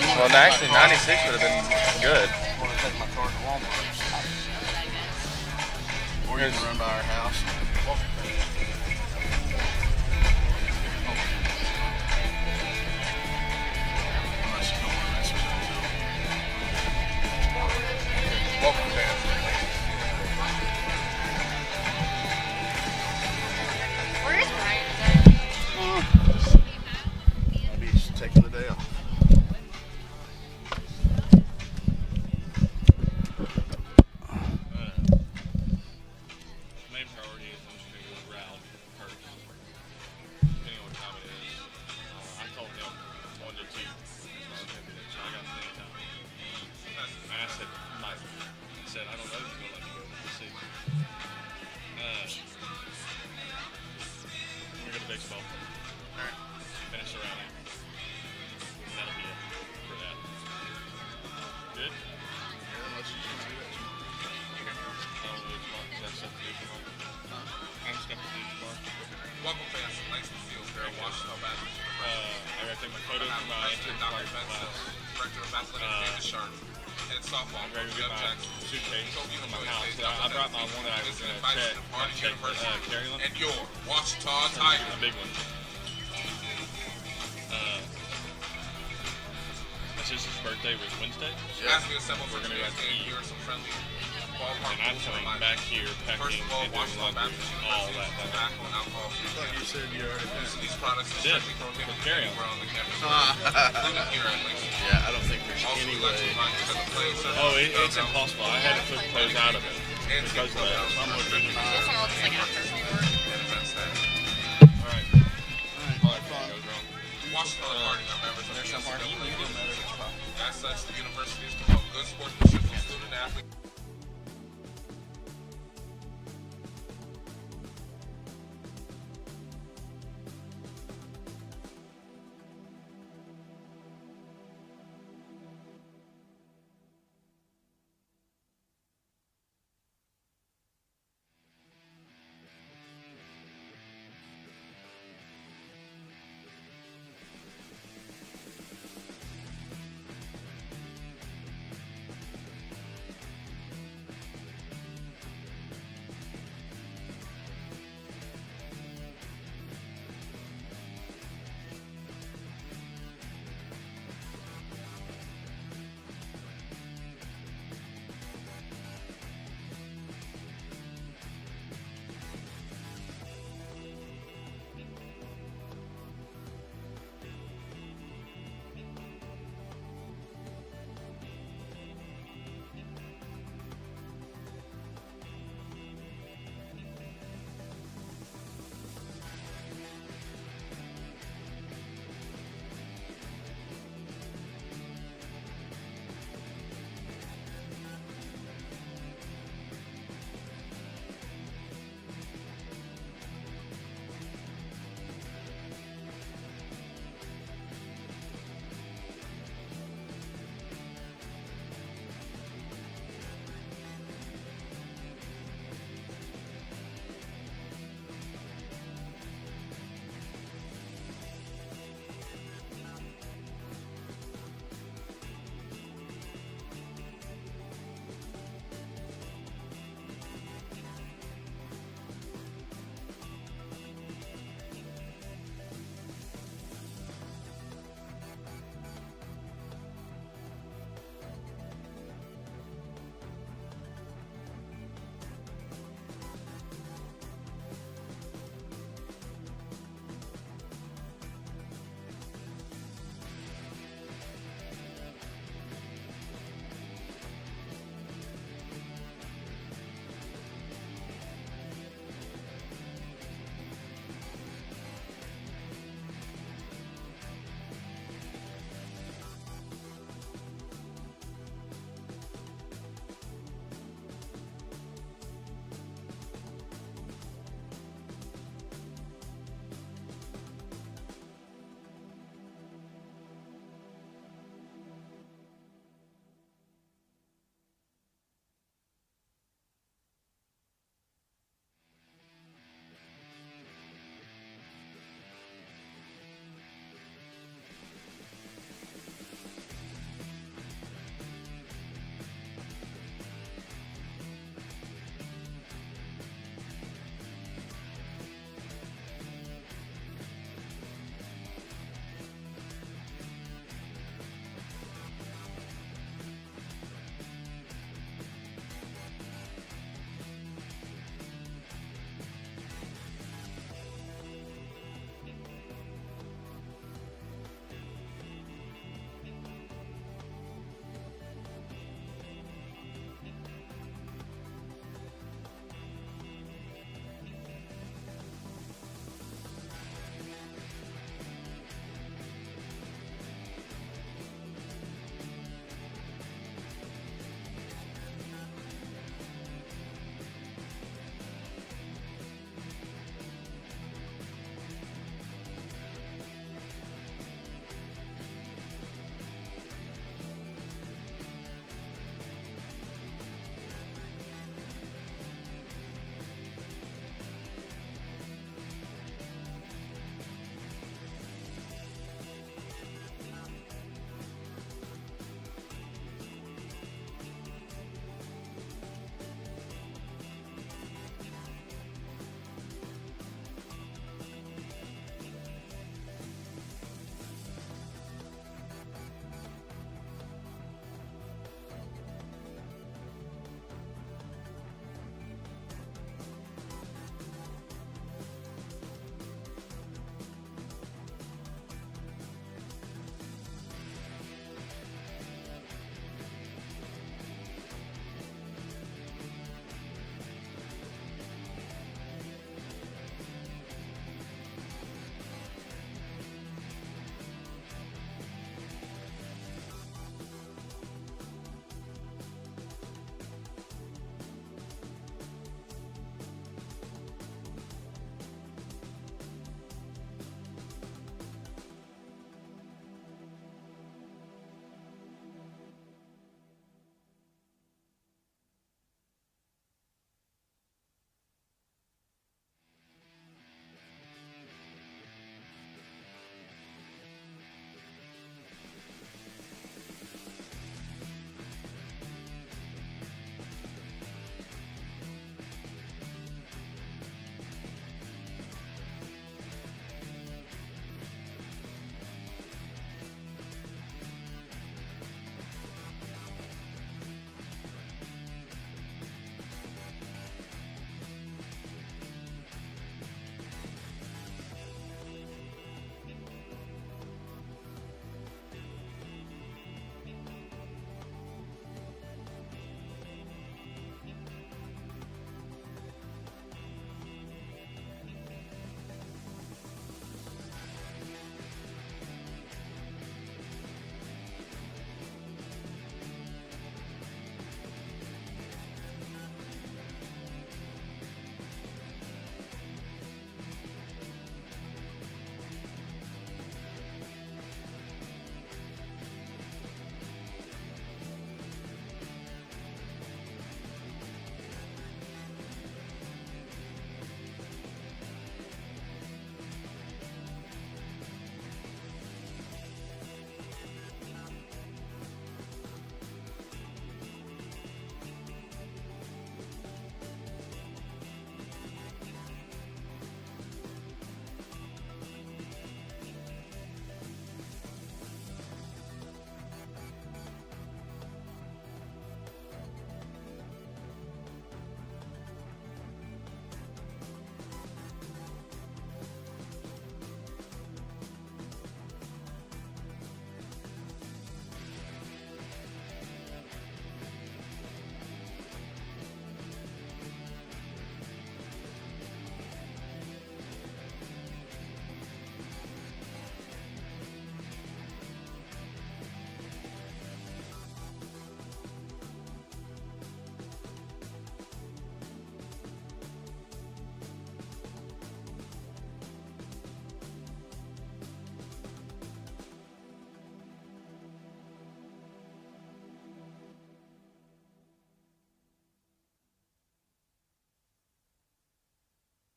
Well, actually, 96 would have been good. I want to take my car to Walmart. Or you can run by our house. Unless you don't want to mess with that. Welcome, Dan. Where is Brian today? Maybe he's taking the day off. Main priority is I'm just going to go route first. Depending on what time it is. I told him 1 to 2. So I got plenty of time. I asked him, Mike. He said, I don't know if he's going to let me go. We'll see. We're going to baseball. Alright. Finish around here. And that'll be it for that. Good? Yeah, unless you just want to do that tomorrow. I don't know if tomorrow, because I have stuff to do tomorrow. I have stuff to do tomorrow. Welcome fans to Langston Field here at Washington Baptist University. I got to take my photos from my President Dr. Ben Sims, Director of Athletics David Sharp, Head Softball I'm ready to Jeff get my Jackson, suitcase Kobe from my Illinois house. State I brought my one that I was going to check, carry on. and your Washington Tigers. A big one. Since his birthday was Wednesday, As we assemble for we're going to go today's out to game, eat. here are some friendly ballpark And I'm rules and coming reminders. back here, First packing of all, and doing Washington laundry, Baptist all University that. tobacco and alcohol I free thought you campus. said you already Use of did. these products is I did. strictly prohibited With carry-on. anywhere on the campus, including here at Langston. Yeah, I don't think there's Also, any we'd like to way. remind you that the playing surface Oh, is it's dugout, impossible. I had to put clothes out of it and because of that. So I'm looking at This one looks like after sport. and event staff. All right. All right, fine. Goes wrong. Washington party members of the There's some party. NCAA. As such, the university is promote good sportsmanship from student athletes.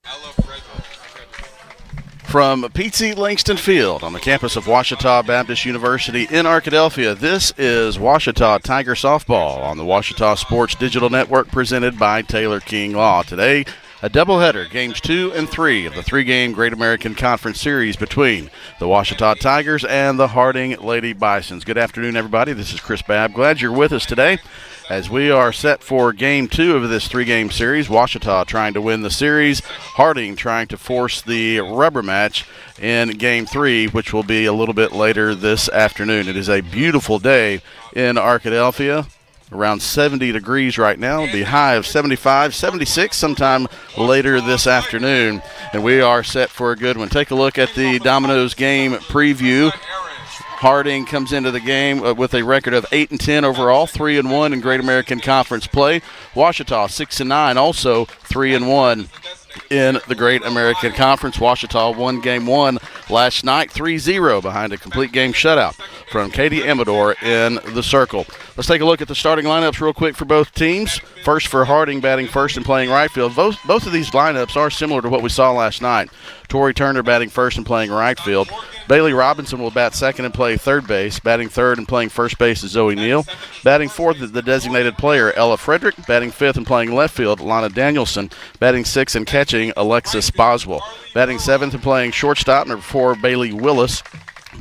Ella Frederick. From Pete Langston Field on the campus of Ouachita Baptist University in Arkadelphia, this is Ouachita Tiger Softball on the Ouachita Sports Digital Network presented by Taylor King Law. Today, a doubleheader, games 2 and 3 of the three-game Great American Conference Series between the Ouachita Tigers and the Harding Lady Bisons. Good afternoon, everybody. This is Chris Babb. Glad you're with us today as we are set for game 2 of this three-game series. Ouachita trying to win the series, Harding trying to force the rubber match in game 3, which will be a little bit later this afternoon. It is a beautiful day in Arkadelphia. Around 70 degrees right now. It'll be high of 75, 76 sometime later this afternoon. And we are set for a good one. Take a look at the Domino's game preview. Harding comes into the game with a record of 8-10 overall, 3-1 in Great American Conference play. Ouachita 6-9, also 3-1 in the Great American Conference. Ouachita won game 1 last night, 3-0 behind a complete game shutout from Katie Amador in the circle. Let's take a look at the starting lineups real quick for both teams. First for Harding, batting first and playing right field. Both of these lineups are similar to what we saw last night. Tori Turner batting first and playing right field. Bailey Robinson will bat second and play third base. Batting third and playing first base is Zoe Neal. Batting fourth is the designated player, Ella Frederick. Batting fifth and playing left field, Lana Danielson. Batting sixth and catching, Alexis Boswell. Batting seventh and playing shortstop, number 4, Bailey Willis.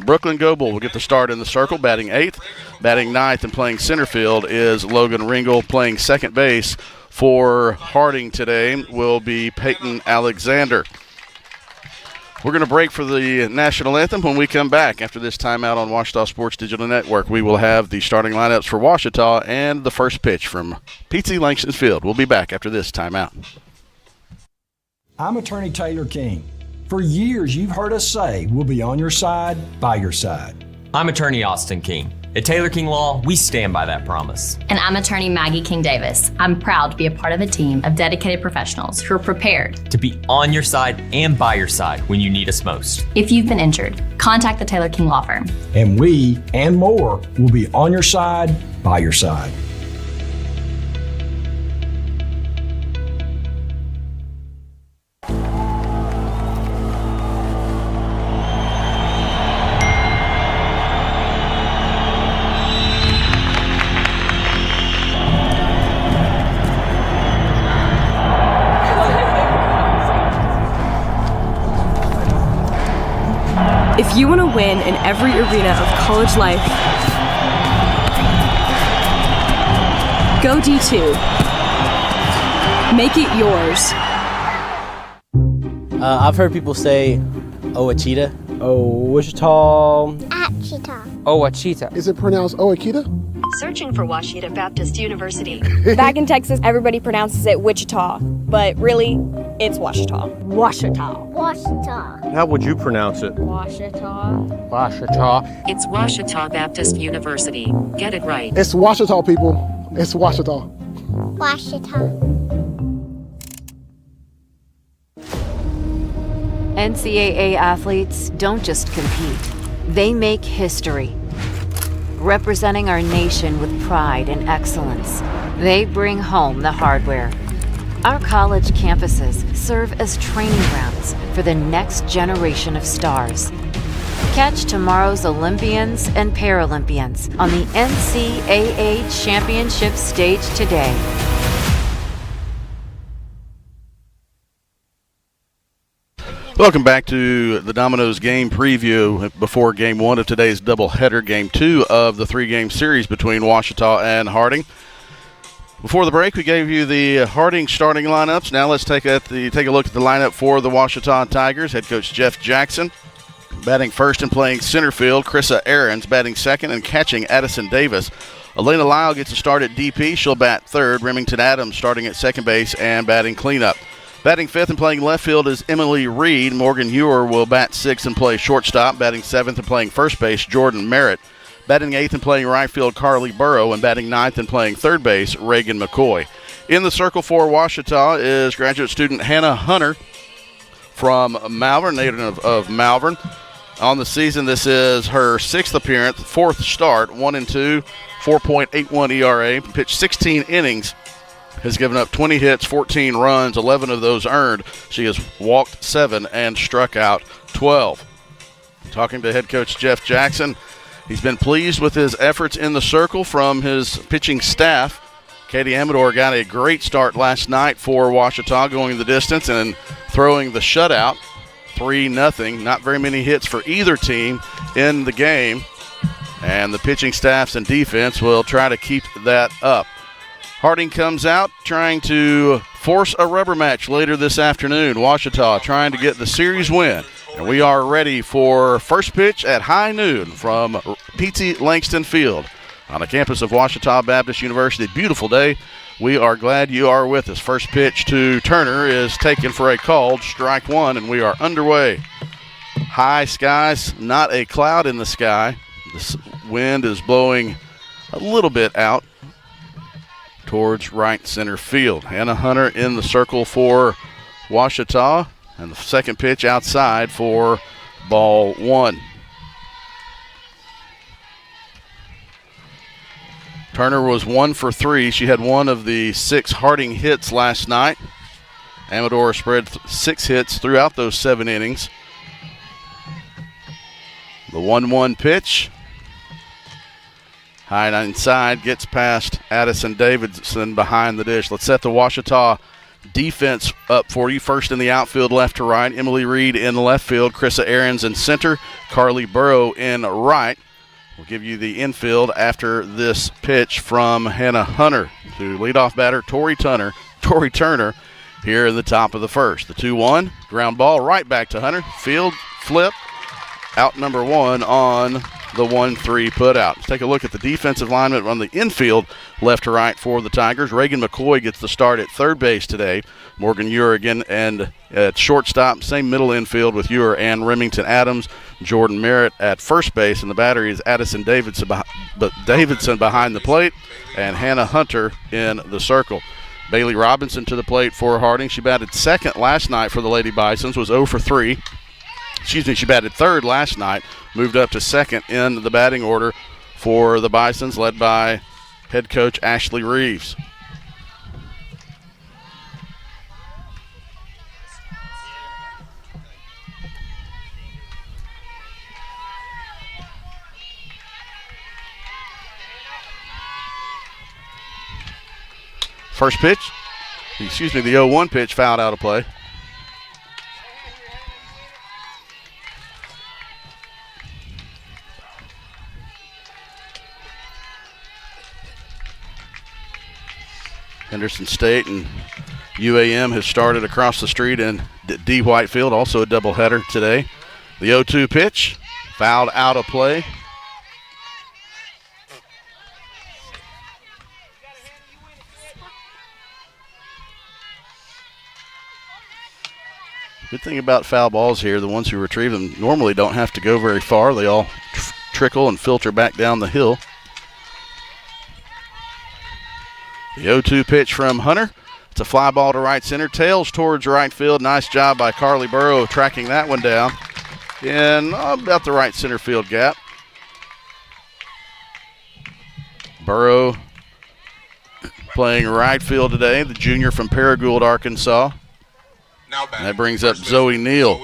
Brooklyn Goebel will get the start in the circle, batting eighth. Batting ninth and playing center field is Logan Ringel. Playing second base for Harding today will be Peyton Alexander. We're going to break for the national anthem. When we come back after this timeout on Ouachita Sports Digital Network, we will have the starting lineups for Ouachita and the first pitch from Pete Langston Field. We'll be back after this timeout. I'm attorney Taylor King. For years, you've heard us say we'll be on your side, by your side. I'm attorney Austin King. At Taylor King Law, we stand by that promise. And I'm attorney Maggie King Davis. I'm proud to be a part of a team of dedicated professionals who are prepared to be on your side and by your side when you need us most. If you've been injured, contact the Taylor King Law Firm. And we, and more, will be on your side, by your side. If you want to win in every arena of college life, go D2. Make it yours. I've heard people say Ouachita. Ouachita. Achita. Ouachita. Is it pronounced Ouachita? Searching for Ouachita Baptist University. Back in Texas, everybody pronounces it Wichita, but really, it's Ouachita. Ouachita. Ouachita. How would you pronounce it? Ouachita. Ouachita. It's Ouachita Baptist University. Get it right. It's Ouachita, people. It's Ouachita. Ouachita. NCAA athletes don't just compete, they make history. Representing our nation with pride and excellence, they bring home the hardware. Our college campuses serve as training grounds for the next generation of stars. Catch tomorrow's Olympians and Paralympians on the NCAA Championship stage today. Welcome back to the Domino's game preview before game 1 of today's doubleheader, game 2 of the three-game series between Ouachita and Harding. Before the break, we gave you the Harding starting lineups. Now let's take a look at the lineup for the Ouachita Tigers. Head coach Jeff Jackson batting first and playing center field. Chrissa Aarons batting second and catching Addison Davis. Elena Lyle gets a start at DP. She'll bat third. Remington Adams starting at second base and batting cleanup. Batting fifth and playing left field is Emily Reed. Morgan Ewer will bat sixth and play shortstop. Batting seventh and playing first base, Jordan Merritt. Batting eighth and playing right field, Carly Burrow. And batting ninth and playing third base, Reagan McCoy. In the circle for Ouachita is graduate student Hannah Hunter from Malvern, native of Malvern. On the season, this is her sixth appearance, fourth start, 1-2, 4.81 ERA. Pitched 16 innings has given up 20 hits, 14 runs, 11 of those earned. She has walked 7 and struck out 12. Talking to head coach Jeff Jackson, he's been pleased with his efforts in the circle from his pitching staff. Katie Amador got a great start last night for Ouachita, going the distance and throwing the shutout, 3-0. Not very many hits for either team in the game, and the pitching staffs and defense will try to keep that up. Harding comes out trying to force a rubber match later this afternoon. Ouachita trying to get the series win. And we are ready for first pitch at high noon from P.T. Langston Field on the campus of Ouachita Baptist University. Beautiful day. We are glad you are with us. First pitch to Turner is taken for a called strike one, and we are underway. High skies, not a cloud in the sky. The wind is blowing a little bit out towards right center field. Hannah Hunter in the circle for Ouachita, and the second pitch outside for ball one. Turner was 1 for 3. She had one of the 6 Harding hits last night. Amador spread 6 hits throughout those 7 innings. The 1-1 pitch. High inside, gets past Addison Davidson behind the dish. Let's set the Ouachita defense up for you. First in the outfield, left to right. Emily Reed in left field. Krissa Ahrens in center. Carly Burrow in right. We'll give you the infield after this pitch from Hannah Hunter to leadoff batter Tori Turner here in the top of the first. The 2-1, ground ball right back to Hunter. Field flip, out number 1 on the 1-3 putout. Let's take a look at the defensive lineman on the infield, left to right for the Tigers. Reagan McCoy gets the start at third base today. Morgan Urigan, and at shortstop, same middle infield with Ure and Remington Adams. Jordan Merritt at first base, and the battery is Addison Davidson behind the plate, and Hannah Hunter in the circle. Bailey Robinson to the plate for Harding. She batted second last night for the Lady Bisons, was 0 for 3. She batted third last night, moved up to second in the batting order for the Bisons, led by head coach Ashley Reeves. First pitch, the 0-1 pitch fouled out of play. Henderson State and UAM has started across the street in D. Whitefield, also a doubleheader today. The 0-2 pitch, fouled out of play. Good thing about foul balls here, the ones who retrieve them normally don't have to go very far. They all trickle and filter back down the hill. The 0-2 pitch from Hunter. It's a fly ball to right center. Tails towards right field. Nice job by Carly Burrow tracking that one down in about the right center field gap. Burrow playing right field today, the junior from Paragould, Arkansas. And that brings up Zoe Neal.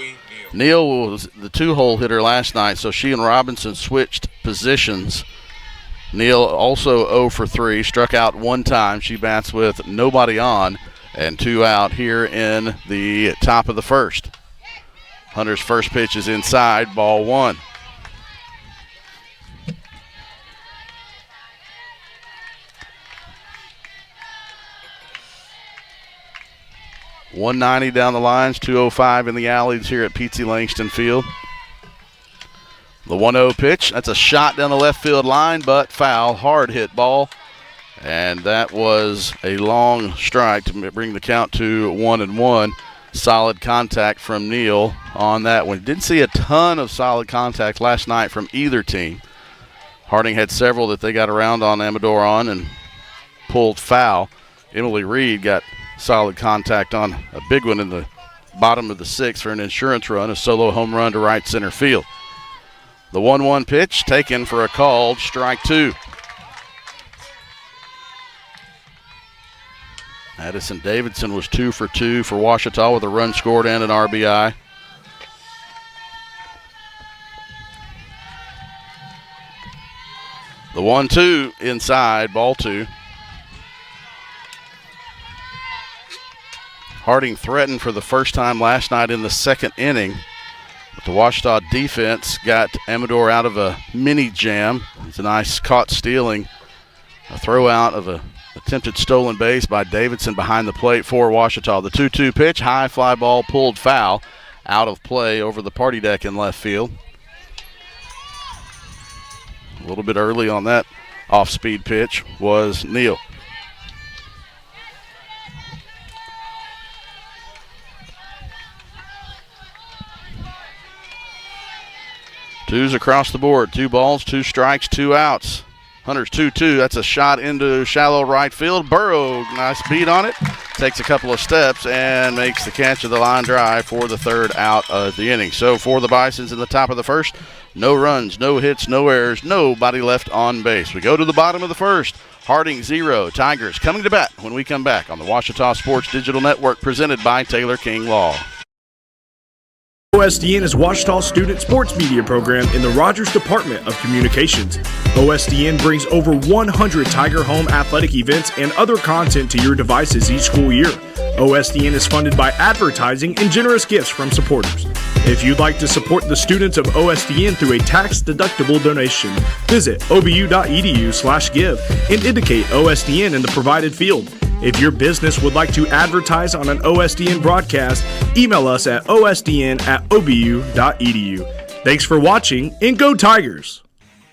Neal was the 2-hole hitter last night, so she and Robinson switched positions. Neal also 0 for 3, struck out 1 time. She bats with nobody on and 2 out here in the top of the first. Hunter's first pitch is inside, ball 1. .190 down the lines, 205 in the alleys here at P.T. Langston Field. The 1-0 pitch, that's a shot down the left field line, but foul, hard hit ball. And that was a long strike to bring the count to 1-1. Solid contact from Neal on that one. Didn't see a ton of solid contact last night from either team. Harding had several that they got around on Amador on and pulled foul. Emily Reed got solid contact on a big one in the bottom of the 6th for an insurance run, a solo home run to right center field. The 1-1 pitch taken for a called strike 2. Addison Davidson was 2 for 2 for Ouachita with a run scored and an RBI. The 1-2 inside, ball 2. Harding threatened for the first time last night in the second inning. But the Ouachita defense got Amador out of a mini jam. It's a nice caught stealing. A throw out of a attempted stolen base by Davidson behind the plate for Ouachita. The 2-2 pitch, high fly ball pulled foul, out of play over the party deck in left field. A little bit early on that off-speed pitch was Neal. Twos across the board. 2 balls, 2 strikes, 2 outs. Hunters 2-2. That's a shot into shallow right field. Burrow, nice beat on it. Takes a couple of steps and makes the catch of the line drive for the 3rd out of the inning. So for the Bisons in the top of the 1st, no runs, no hits, no errors, nobody left on base. We go to the bottom of the 1st. Harding 0, Tigers coming to bat when we come back on the Ouachita Sports Digital Network presented by Taylor King Law. OSDN is Ouachita's student sports media program in the Rogers Department of Communications. OSDN brings over 100 Tiger Home athletic events and other content to your devices each school year. OSDN is funded by advertising and generous gifts from supporters. If you'd like to support the students of OSDN through a tax-deductible donation, visit obu.edu/give and indicate OSDN in the provided field. If your business would like to advertise on an OSDN broadcast, email us at osdn@obu.edu. Thanks for watching, and go Tigers!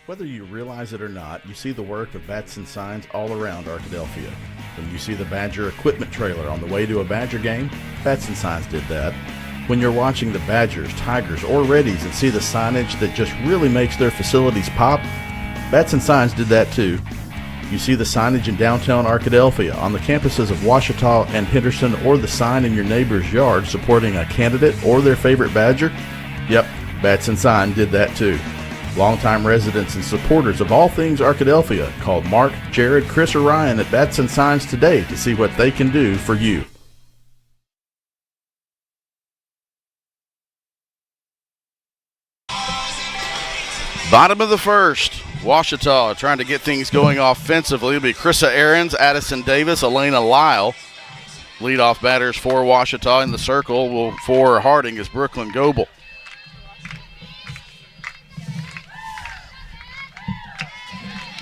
Whether you realize it or not, you see the work of bats and signs all around Arkadelphia. When you see the Badger equipment trailer on the way to a Badger game, Bats and Signs did that. When you're watching the Badgers, Tigers, or Reddies and see the signage that just really makes their facilities pop, Bats and Signs did that too. You see the signage in downtown Arkadelphia, on the campuses of Ouachita and Henderson, or the sign in your neighbor's yard supporting a candidate or their favorite Badger? Yep, Bats and Sign did that too. Longtime residents and supporters of all things Arkadelphia called Mark, Jared, Chris, or Ryan at Bats and Signs today to see what they can do for you. Bottom of the 1st, Ouachita trying to get things going offensively. It'll be Krista Ahrens, Addison Davis, Elena Lyle. Leadoff batters for Ouachita in the circle for Harding is Brooklyn Goebel.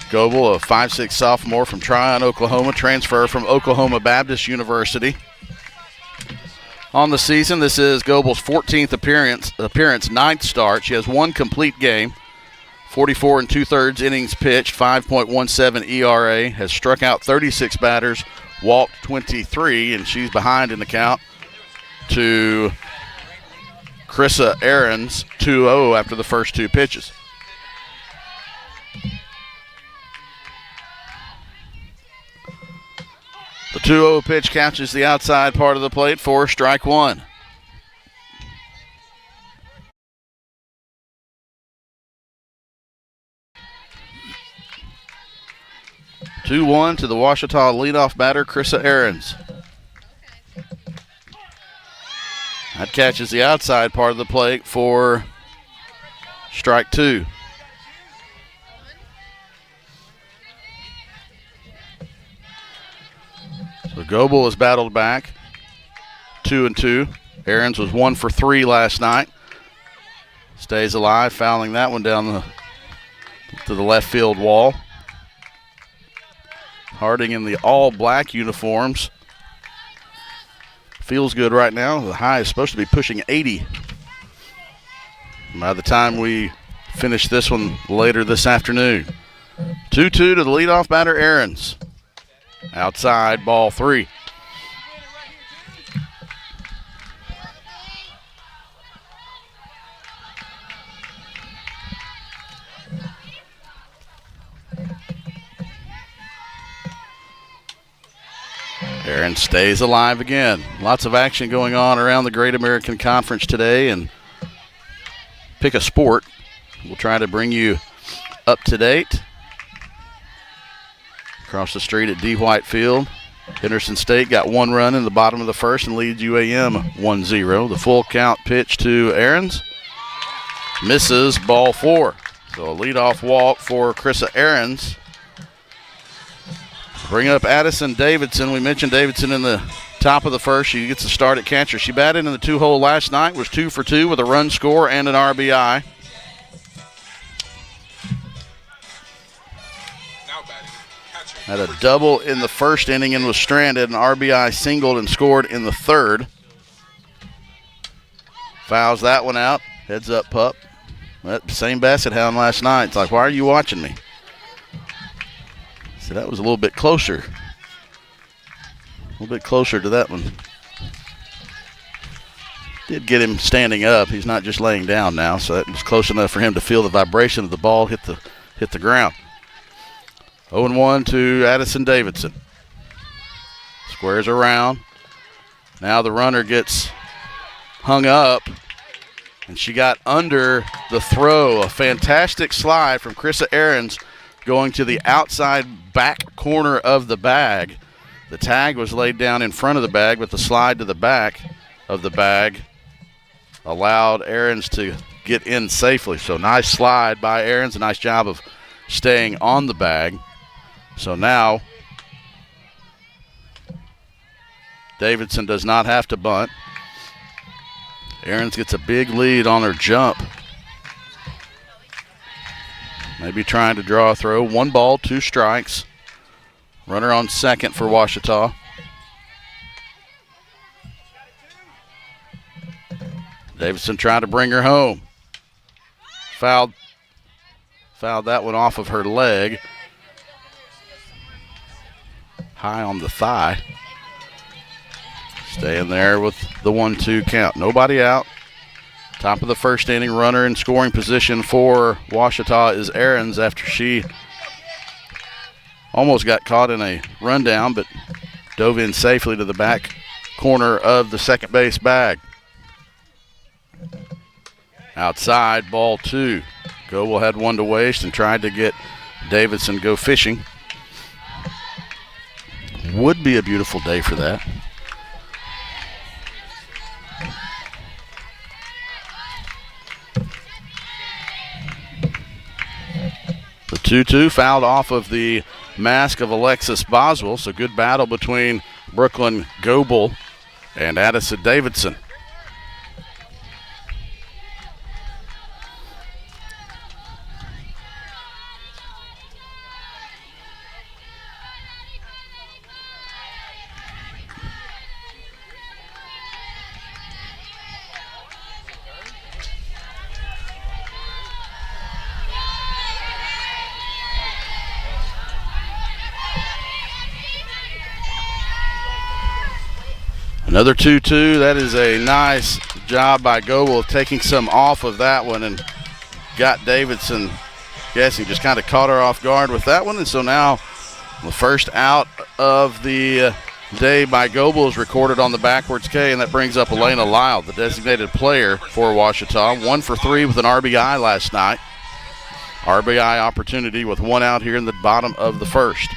Goebel, a 5'6" sophomore from Tryon, Oklahoma, transfer from Oklahoma Baptist University. On the season, this is Goebel's 14th appearance, 9th start. She has 1 complete game. 44 2/3 innings pitched, 5.17 ERA, has struck out 36 batters, walked 23, and she's behind in the count to Krista Ahrens, 2-0 after the first 2 pitches. The 2-0 pitch catches the outside part of the plate for strike 1. Two-1 to the Ouachita leadoff batter, Krista Ahrens. That catches the outside part of the plate for strike 2. So Goebel has battled back, 2-2. Ahrens was 1 for 3 last night. Stays alive, fouling that one down to the left field wall. Harding in the all-black uniforms. Feels good right now. The high is supposed to be pushing 80. By the time we finish this one later this afternoon. 2-2 to the leadoff batter, Ahrens. Outside, ball 3. Ahrens stays alive again. Lots of action going on around the Great American Conference today, and pick a sport. We'll try to bring you up to date. Across the street at D. White Field, Henderson State got one run in the bottom of the first and leads UAM 1-0. The full count pitch to Ahrens. Misses, ball 4. So a leadoff walk for Krista Ahrens. Bring up Addison Davidson. We mentioned Davidson in the top of the first. She gets a start at catcher. She batted in the 2-hole last night, was 2 for 2 with a run score and an RBI. Had a double in the first inning and was stranded. An RBI singled and scored in the third. Fouls that one out. Heads up, pup. That same basset hound last night. It's like, why are you watching me? So that was a little bit closer. A little bit closer to that one. Did get him standing up. He's not just laying down now, so that was close enough for him to feel the vibration of the ball hit the ground. 0-1 to Addison Davidson. Squares around. Now the runner gets hung up, and she got under the throw. A fantastic slide from Krista Ahrens going to the outside back corner of the bag. The tag was laid down in front of the bag, but the slide to the back of the bag allowed Ahrens to get in safely. So nice slide by Ahrens, a nice job of staying on the bag. So now Davidson does not have to bunt. Ahrens gets a big lead on her jump. Maybe trying to draw a throw. 1 ball, 2 strikes. Runner on second for Ouachita. Davidson trying to bring her home. Fouled that one off of her leg. High on the thigh. Staying there with the 1-2 count. Nobody out. Top of the first inning, runner in scoring position for Ouachita is Ahrens after she almost got caught in a rundown, but dove in safely to the back corner of the second base bag. Outside, ball 2. Goebel had one to waste and tried to get Davidson go fishing. Would be a beautiful day for that. The 2-2 fouled off of the mask of Alexis Boswell, so good battle between Brooklyn Goebel and Addison Davidson. Another 2-2. That is a nice job by Goebel taking some off of that one and got Davidson guessing. Just kind of caught her off guard with that one. And so now the first out of the day by Goebel is recorded on the backwards K, and that brings up Elena Lyle, the designated player for Ouachita. 1 for 3 with an RBI last night. RBI opportunity with 1 out here in the bottom of the first.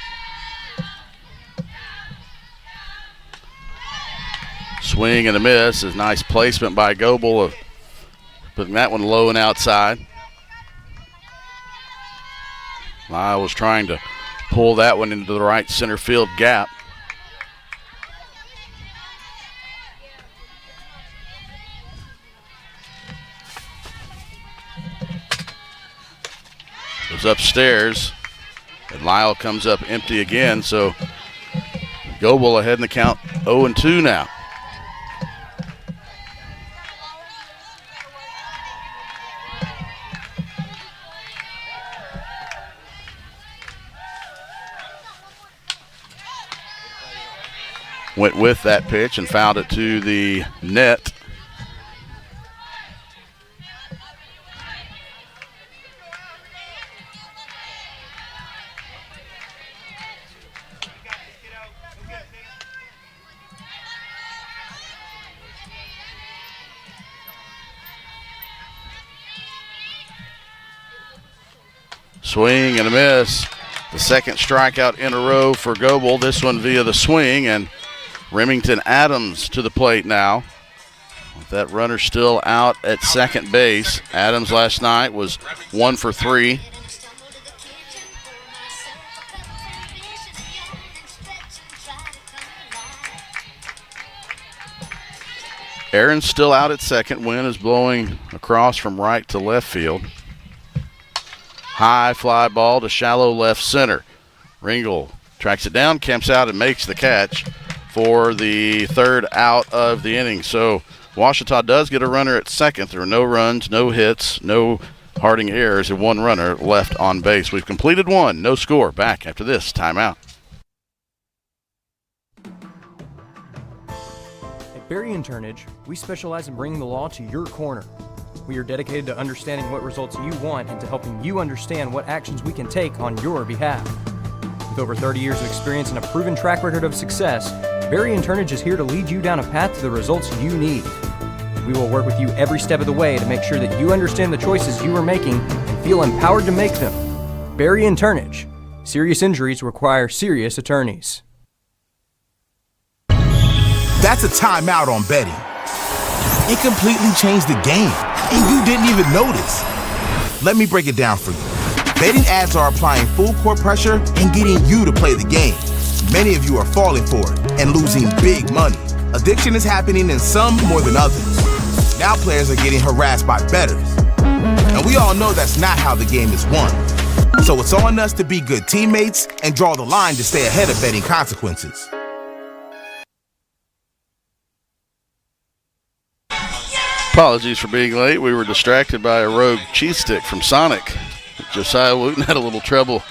Swing and a miss is nice placement by Goebel of putting that one low and outside. Lyle was trying to pull that one into the right center field gap. Goes upstairs, and Lyle comes up empty again, so Goebel ahead in the count 0-2 now. Went with that pitch and fouled it to the net. Swing and a miss. The second strikeout in a row for Goebel, this one via the swing, and Remington Adams to the plate now. With that runner still out at second base. Adams last night was 1 for 3. Aaron's still out at second. Wind is blowing across from right to left field. High fly ball to shallow left center. Ringel tracks it down, camps out, and makes the catch for the third out of the inning. So Ouachita does get a runner at second. There are no runs, no hits, no Harding errors, and one runner left on base. We've completed one, no score. Back after this timeout. At Berry & Turnage, we specialize in bringing the law to your corner. We are dedicated to understanding what results you want and to helping you understand what actions we can take on your behalf. With over 30 years of experience and a proven track record of success, Berry & Turnage is here to lead you down a path to the results you need. We will work with you every step of the way to make sure that you understand the choices you are making and feel empowered to make them. Berry & Turnage. Serious injuries require serious attorneys. That's a timeout on betting. It completely changed the game, and you didn't even notice. Let me break it down for you. Betting ads are applying full court pressure and getting you to play the game. Many of you are falling for it and losing big money. Addiction is happening in some more than others. Now players are getting harassed by bettors. And we all know that's not how the game is won. So it's on us to be good teammates and draw the line to stay ahead of betting consequences. Apologies for being late. We were distracted by a rogue cheese stick from Sonic. Josiah Wooten had a little trouble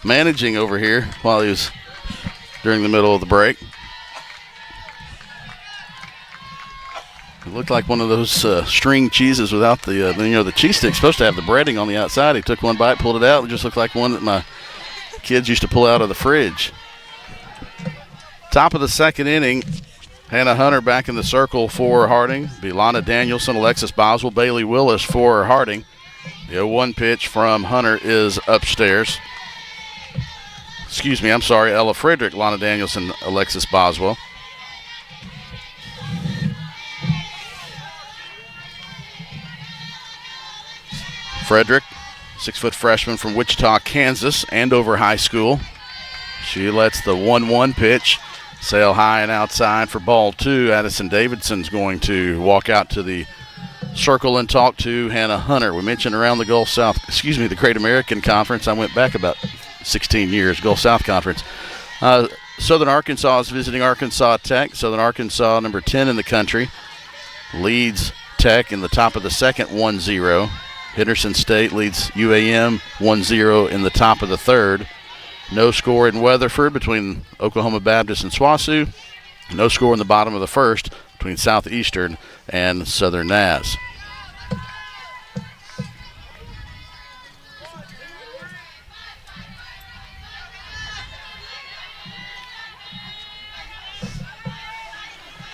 managing over here while he was during the middle of the break. It looked like one of those string cheeses without the cheese stick's supposed to have the breading on the outside. He took one bite, pulled it out. It just looked like one that my kids used to pull out of the fridge. Top of the second inning. Hannah Hunter back in the circle for Harding. Lana Danielson, Alexis Boswell, Bailey Willis for Harding. The 0-1 pitch from Hunter is upstairs. Excuse me, I'm sorry. Ella Frederick, Lana Danielson, Alexis Boswell. Frederick, 6-foot freshman from Wichita, Kansas, Andover High School. She lets the 1-1 pitch sail high and outside for ball 2. Addison Davidson's going to walk out to the circle and talk to Hannah Hunter. We mentioned around the the Great American Conference. I went back about 16 years, Gulf South Conference. Southern Arkansas is visiting Arkansas Tech. Southern Arkansas, number 10 in the country, leads Tech in the top of the second 1-0. Henderson State leads UAM 1-0 in the top of the third. No score in Weatherford between Oklahoma Baptist and SWASU. No score in the bottom of the first between Southeastern and Southern Naz.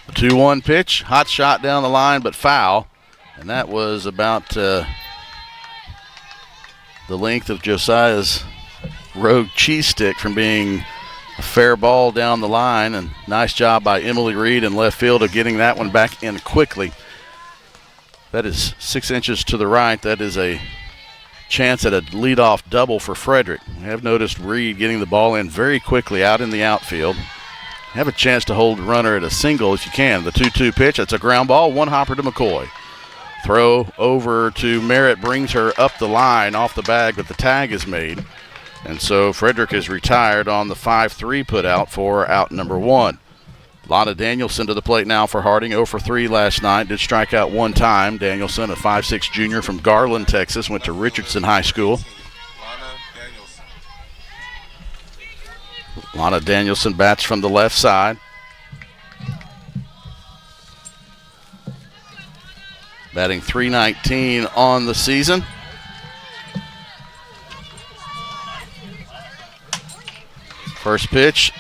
The 2-1 pitch, hot shot down the line, but foul. And that was about the length of Josiah's rogue cheese stick from being a fair ball down the line, and nice job by Emily Reed in left field of getting that one back in quickly. That is 6 inches to the right. That is a chance at a leadoff double for Frederick. We have noticed Reed getting the ball in very quickly out in the outfield. Have a chance to hold the runner at a single if you can. The 2-2 pitch, that's a ground ball, one hopper to McCoy. Throw over to Merritt brings her up the line off the bag, but the tag is made. And so Frederick is retired on the 5-3 put out for out number 1. Lana Danielson to the plate now for Harding. 0 for 3 last night. Did strike out one time. Danielson, a 5'6" junior from Garland, Texas, went to Richardson High School. Lana Danielson bats from the left side. Batting .319 on the season. First pitch,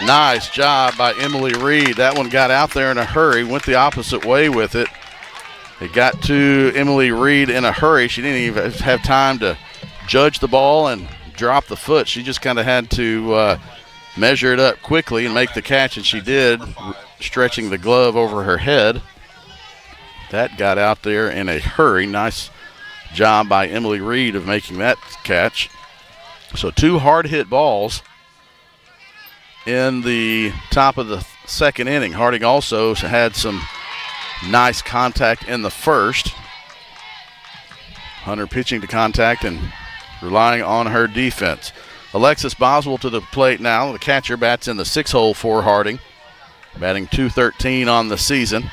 nice job by Emily Reed. That one got out there in a hurry, went the opposite way with it. It got to Emily Reed in a hurry. She didn't even have time to judge the ball and drop the foot. She just kind of had to measure it up quickly and make the catch, and she did, stretching the glove over her head. That got out there in a hurry. Nice job by Emily Reed of making that catch. So 2 hard hit balls in the top of the second inning. Harding also had some nice contact in the first. Hunter pitching to contact and relying on her defense. Alexis Boswell to the plate now. The catcher bats in the 6-hole for Harding, batting .213 on the season.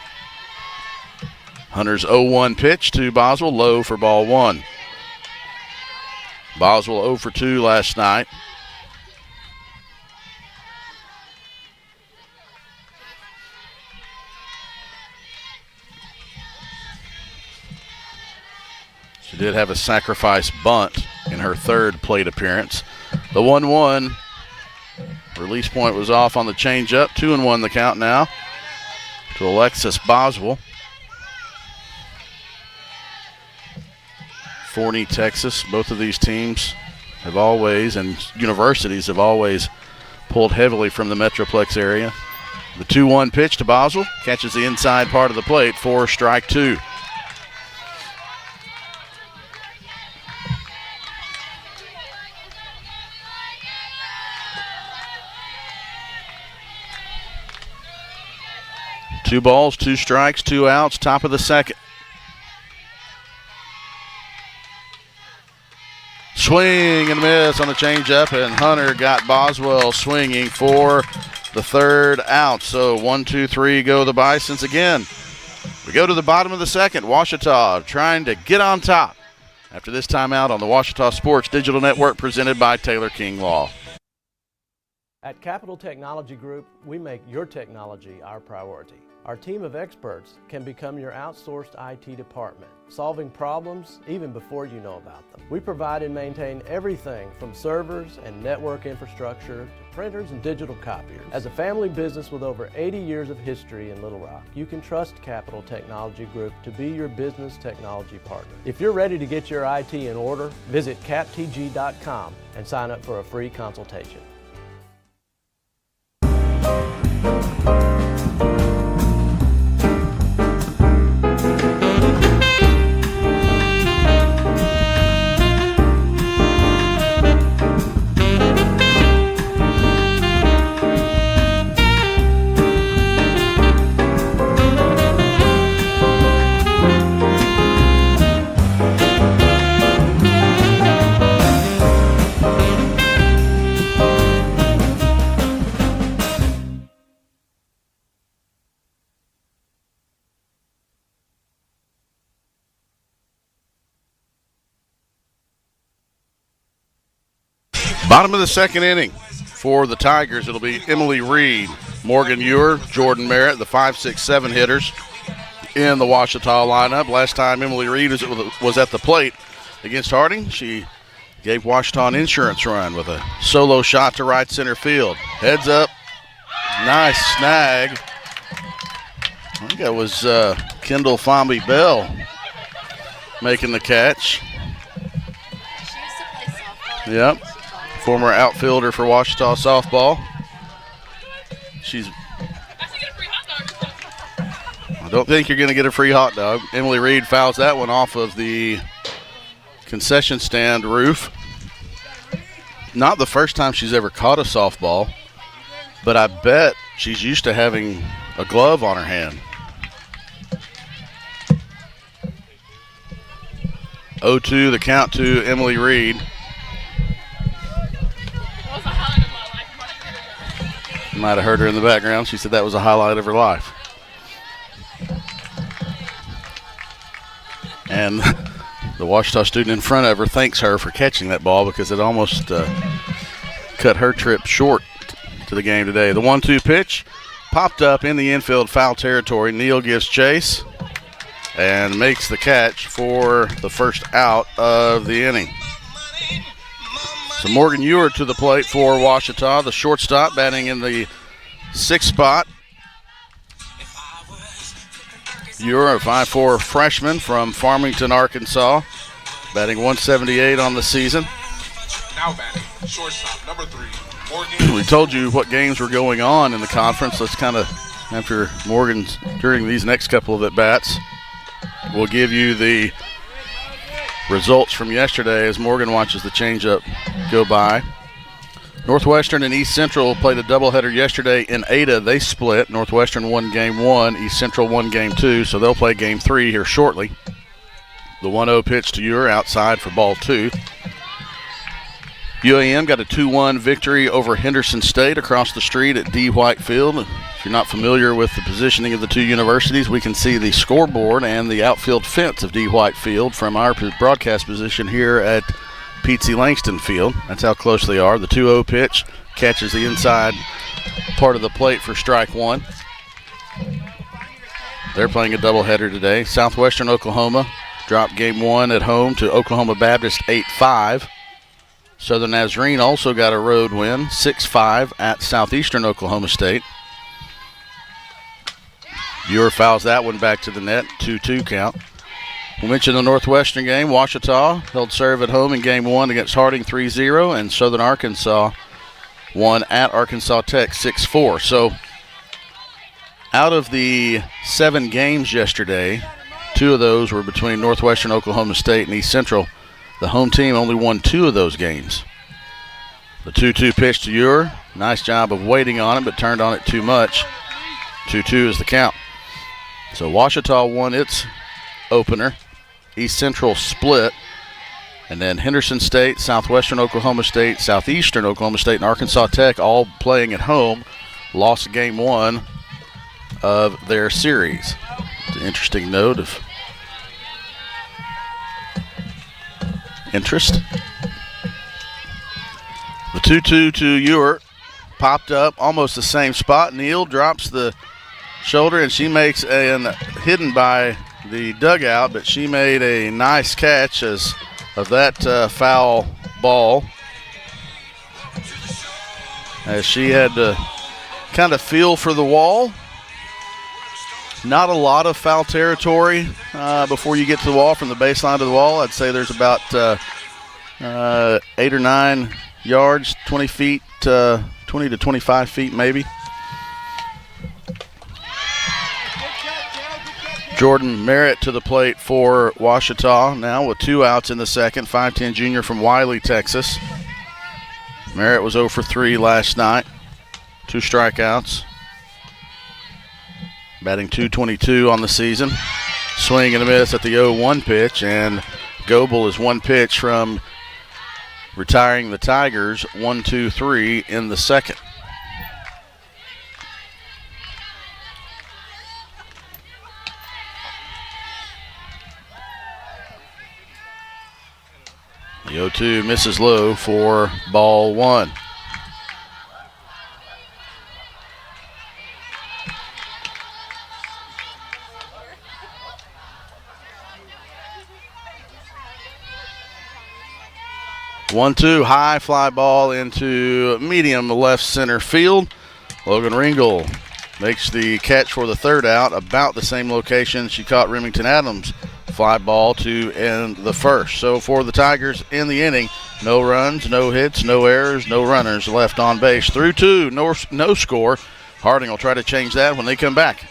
Hunter's 0-1 pitch to Boswell, low for ball 1. Boswell 0 for 2 last night. She did have a sacrifice bunt in her third plate appearance. The 1-1 release point was off on the changeup. 2-1 the count now to Alexis Boswell. Forney, Texas. Both of these teams have always, and universities have always, pulled heavily from the Metroplex area. The 2-1 pitch to Boswell catches the inside part of the plate for strike 2. Two balls, 2 strikes, 2 outs, top of the second. Swing and miss on the changeup, and Hunter got Boswell swinging for the third out. So 1, 2, 3 go the Bisons again. We go to the bottom of the second. Ouachita trying to get on top after this timeout on the Ouachita Sports Digital Network presented by Taylor King Law. At Capital Technology Group, we make your technology our priority. Our team of experts can become your outsourced IT department, solving problems even before you know about them. We provide and maintain everything from servers and network infrastructure to printers and digital copiers. As a family business with over 80 years of history in Little Rock, you can trust Capital Technology Group to be your business technology partner. If you're ready to get your IT in order, visit captg.com and sign up for a free consultation. Bottom of the second inning for the Tigers. It'll be Emily Reed, Morgan Ewer, Jordan Merritt, the 5, 6, 7 hitters in the Ouachita lineup. Last time Emily Reed was at the plate against Harding, she gave Ouachita an insurance run with a solo shot to right center field. Heads up, nice snag. I think that was Kendall Fomby Bell making the catch. Yep. Former outfielder for Ouachita softball. I don't think you're going to get a free hot dog. Emily Reed fouls that one off of the concession stand roof. Not the first time she's ever caught a softball, but I bet she's used to having a glove on her hand. 0-2 the count to Emily Reed. Might have heard her in the background. She said that was a highlight of her life. And the Ouachita student in front of her thanks her for catching that ball because it almost cut her trip short to the game today. The 1-2 pitch popped up in the infield foul territory. Neal gives chase and makes the catch for the first out of the inning. So Morgan Ewer to the plate for Ouachita, the shortstop, batting in the 6th spot. Ewer, a 5'4" freshman from Farmington, Arkansas, batting 178 on the season. Now batting, shortstop, number 3, Morgan. We told you what games were going on in the conference. Let's kind of, after Morgan's, during these next couple of at-bats, we'll give you the results from yesterday as Morgan watches the changeup go by. Northwestern and East Central played a doubleheader yesterday in Ada. They split. Northwestern won game 1, East Central won game 2, so they'll play game 3 here shortly. The 1-0 pitch to Ure outside for ball 2. UAM got a 2-1 victory over Henderson State across the street at D. White Field. If you're not familiar with the positioning of the two universities, we can see the scoreboard and the outfield fence of D. White Field from our broadcast position here at Pete Langston Field. That's how close they are. The 2-0 pitch catches the inside part of the plate for strike 1. They're playing a doubleheader today. Southwestern Oklahoma dropped game 1 at home to Oklahoma Baptist 8-5. Southern Nazarene also got a road win, 6-5 at Southeastern Oklahoma State. Ure fouls that one back to the net, 2-2 count. We mentioned the Northwestern game. Ouachita held serve at home in game 1 against Harding 3-0, and Southern Arkansas won at Arkansas Tech 6-4. So out of the 7 games yesterday, 2 of those were between Northwestern Oklahoma State and East Central. The home team only won 2 of those games. The 2-2 pitch to Ure. Nice job of waiting on it, but turned on it too much. 2-2 is the count. So Ouachita won its opener. East Central split. And then Henderson State, Southwestern Oklahoma State, Southeastern Oklahoma State, and Arkansas Tech all playing at home lost game 1 of their series. It's an interesting note of interest. The 2-2 to Ure popped up almost the same spot. Neal drops the shoulder, and she makes hidden by the dugout, but she made a nice catch of that foul ball, as she had to kind of feel for the wall. Not a lot of foul territory before you get to the wall from the baseline to the wall. I'd say there's about 8 or 9 yards, 20 feet, 20 to 25 feet maybe. Jordan Merritt to the plate for Ouachita now with 2 outs in the second. 5'10" junior from Wiley, Texas. Merritt was 0 for 3 last night. 2 strikeouts. Batting .222 on the season. Swing and a miss at the 0-1 pitch, and Goebel is 1 pitch from retiring the Tigers 1-2-3 in the second. The 0-2 misses low for ball 1. One-two high fly ball into medium left center field. Logan Ringel makes the catch for the 3rd out, about the same location she caught Remington Adams' fly ball to end the 1st. So for the Tigers in the inning, no runs, no hits, no errors, no runners left on base. Through 2, no score. Harding will try to change that when they come back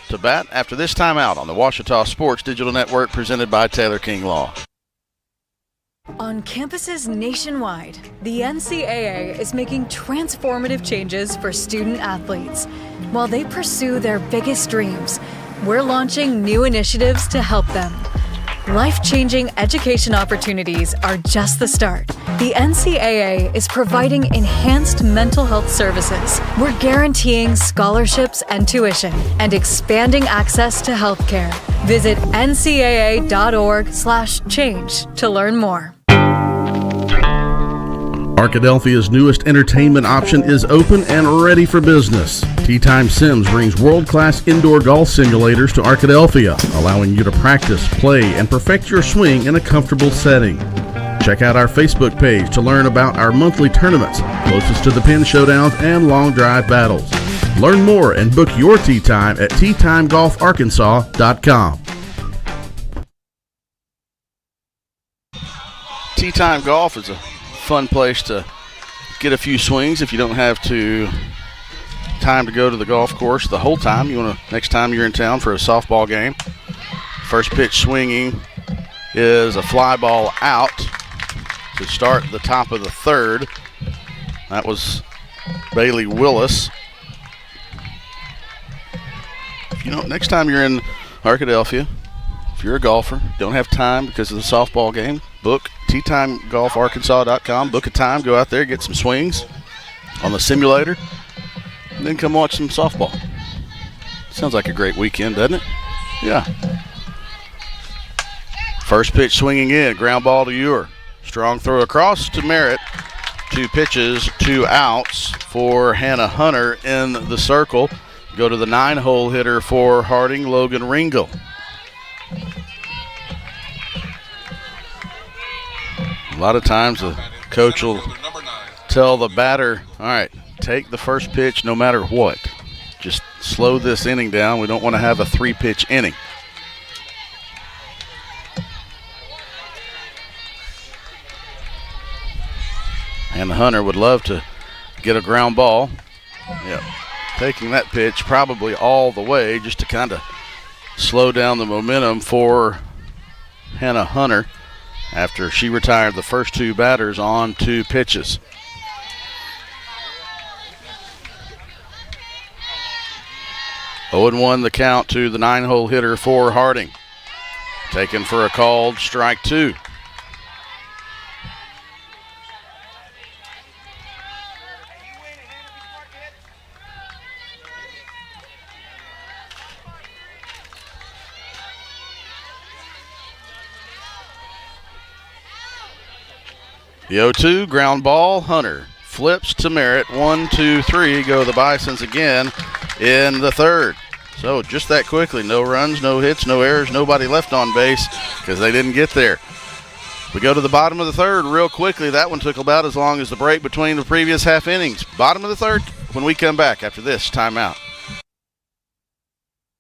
to bat after this timeout on the Ouachita Sports Digital Network, presented by Taylor King Law. On campuses nationwide, the NCAA is making transformative changes for student athletes. While they pursue their biggest dreams, we're launching new initiatives to help them. Life-changing education opportunities are just the start. The NCAA is providing enhanced mental health services. We're guaranteeing scholarships and tuition and expanding access to healthcare. Visit ncaa.org/change to learn more. Arkadelphia's newest entertainment option is open and ready for business. Tea Time Sims brings world-class indoor golf simulators to Arkadelphia, allowing you to practice, play, and perfect your swing in a comfortable setting. Check out our Facebook page to learn about our monthly tournaments, closest to the pin showdowns and long drive battles. Learn more and book your tee time at teatimegolfarkansas.com. Tea Time Golf is a fun place to get a few swings if you don't have time to go to the golf course the whole time. You want to, next time you're in town for a softball game. First pitch swinging is a fly ball out to start the top of the third. That was Bailey Willis. Next time you're in Arkadelphia, if you're a golfer, don't have time because of the softball game, book teatimegolfarkansas.com. Book a time, go out there, get some swings on the simulator, and then come watch some softball. Sounds like a great weekend, doesn't it? Yeah. First pitch swinging in, ground ball to Ewer. Strong throw across to Merritt. 2 pitches, 2 outs for Hannah Hunter in the circle. Go to the 9-hole hitter for Harding, Logan Ringel. A lot of times the coach will tell the batter, all right, take the first pitch no matter what. Just slow this inning down. We don't want to have a 3-pitch inning. And the Hunter would love to get a ground ball. Yep. Taking that pitch probably all the way just to kind of slow down the momentum for Hannah Hunter after she retired the first 2 batters on 2 pitches. Oh and 1 the count to the 9-hole hitter for Harding. Taken for a called strike 2. The 0-2, ground ball, Hunter flips to Merritt. 1, 2, 3, go the Bisons again in the third. So just that quickly, no runs, no hits, no errors, nobody left on base because they didn't get there. We go to the bottom of the third real quickly. That one took about as long as the break between the previous half innings. Bottom of the third when we come back after this timeout.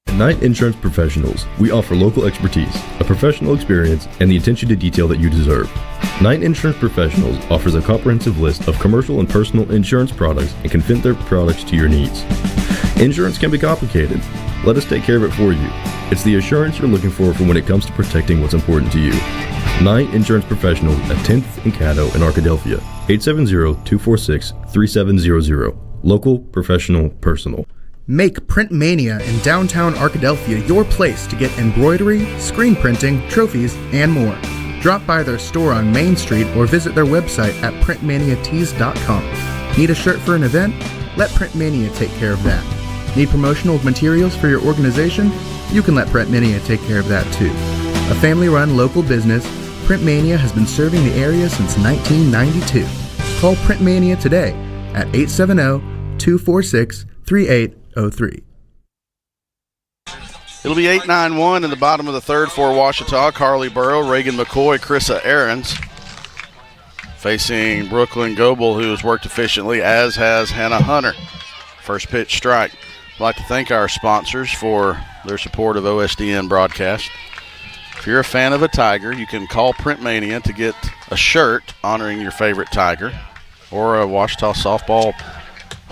At Knight Insurance Professionals, we offer local expertise, a professional experience, and the attention to detail that you deserve. Knight Insurance Professionals offers a comprehensive list of commercial and personal insurance products and can fit their products to your needs. Insurance can be complicated. Let us take care of it for you. It's the assurance you're looking for when it comes to protecting what's important to you. Knight Insurance Professionals at 10th and Caddo in Arkadelphia. 870-246-3700. Local, professional, personal. Make Print Mania in downtown Arkadelphia your place to get embroidery, screen printing, trophies, and more. Drop by their store on Main Street or visit their website at printmaniatees.com. Need a shirt for an event? Let Print Mania take care of that. Need promotional materials for your organization? You can let Print Mania take care of that too. A family-run local business, Print Mania has been serving the area since 1992. Call Print Mania today at 870-246-3803. It'll be 8-9-1 in the bottom of the third for Ouachita. Carly Burrow, Reagan McCoy, Krissa Aarons facing Brooklyn Goebel, who has worked efficiently, as has Hannah Hunter. First pitch strike. I'd like to thank our sponsors for their support of OSDN broadcast. If you're a fan of a Tiger, you can call Print Mania to get a shirt honoring your favorite Tiger, or a Ouachita softball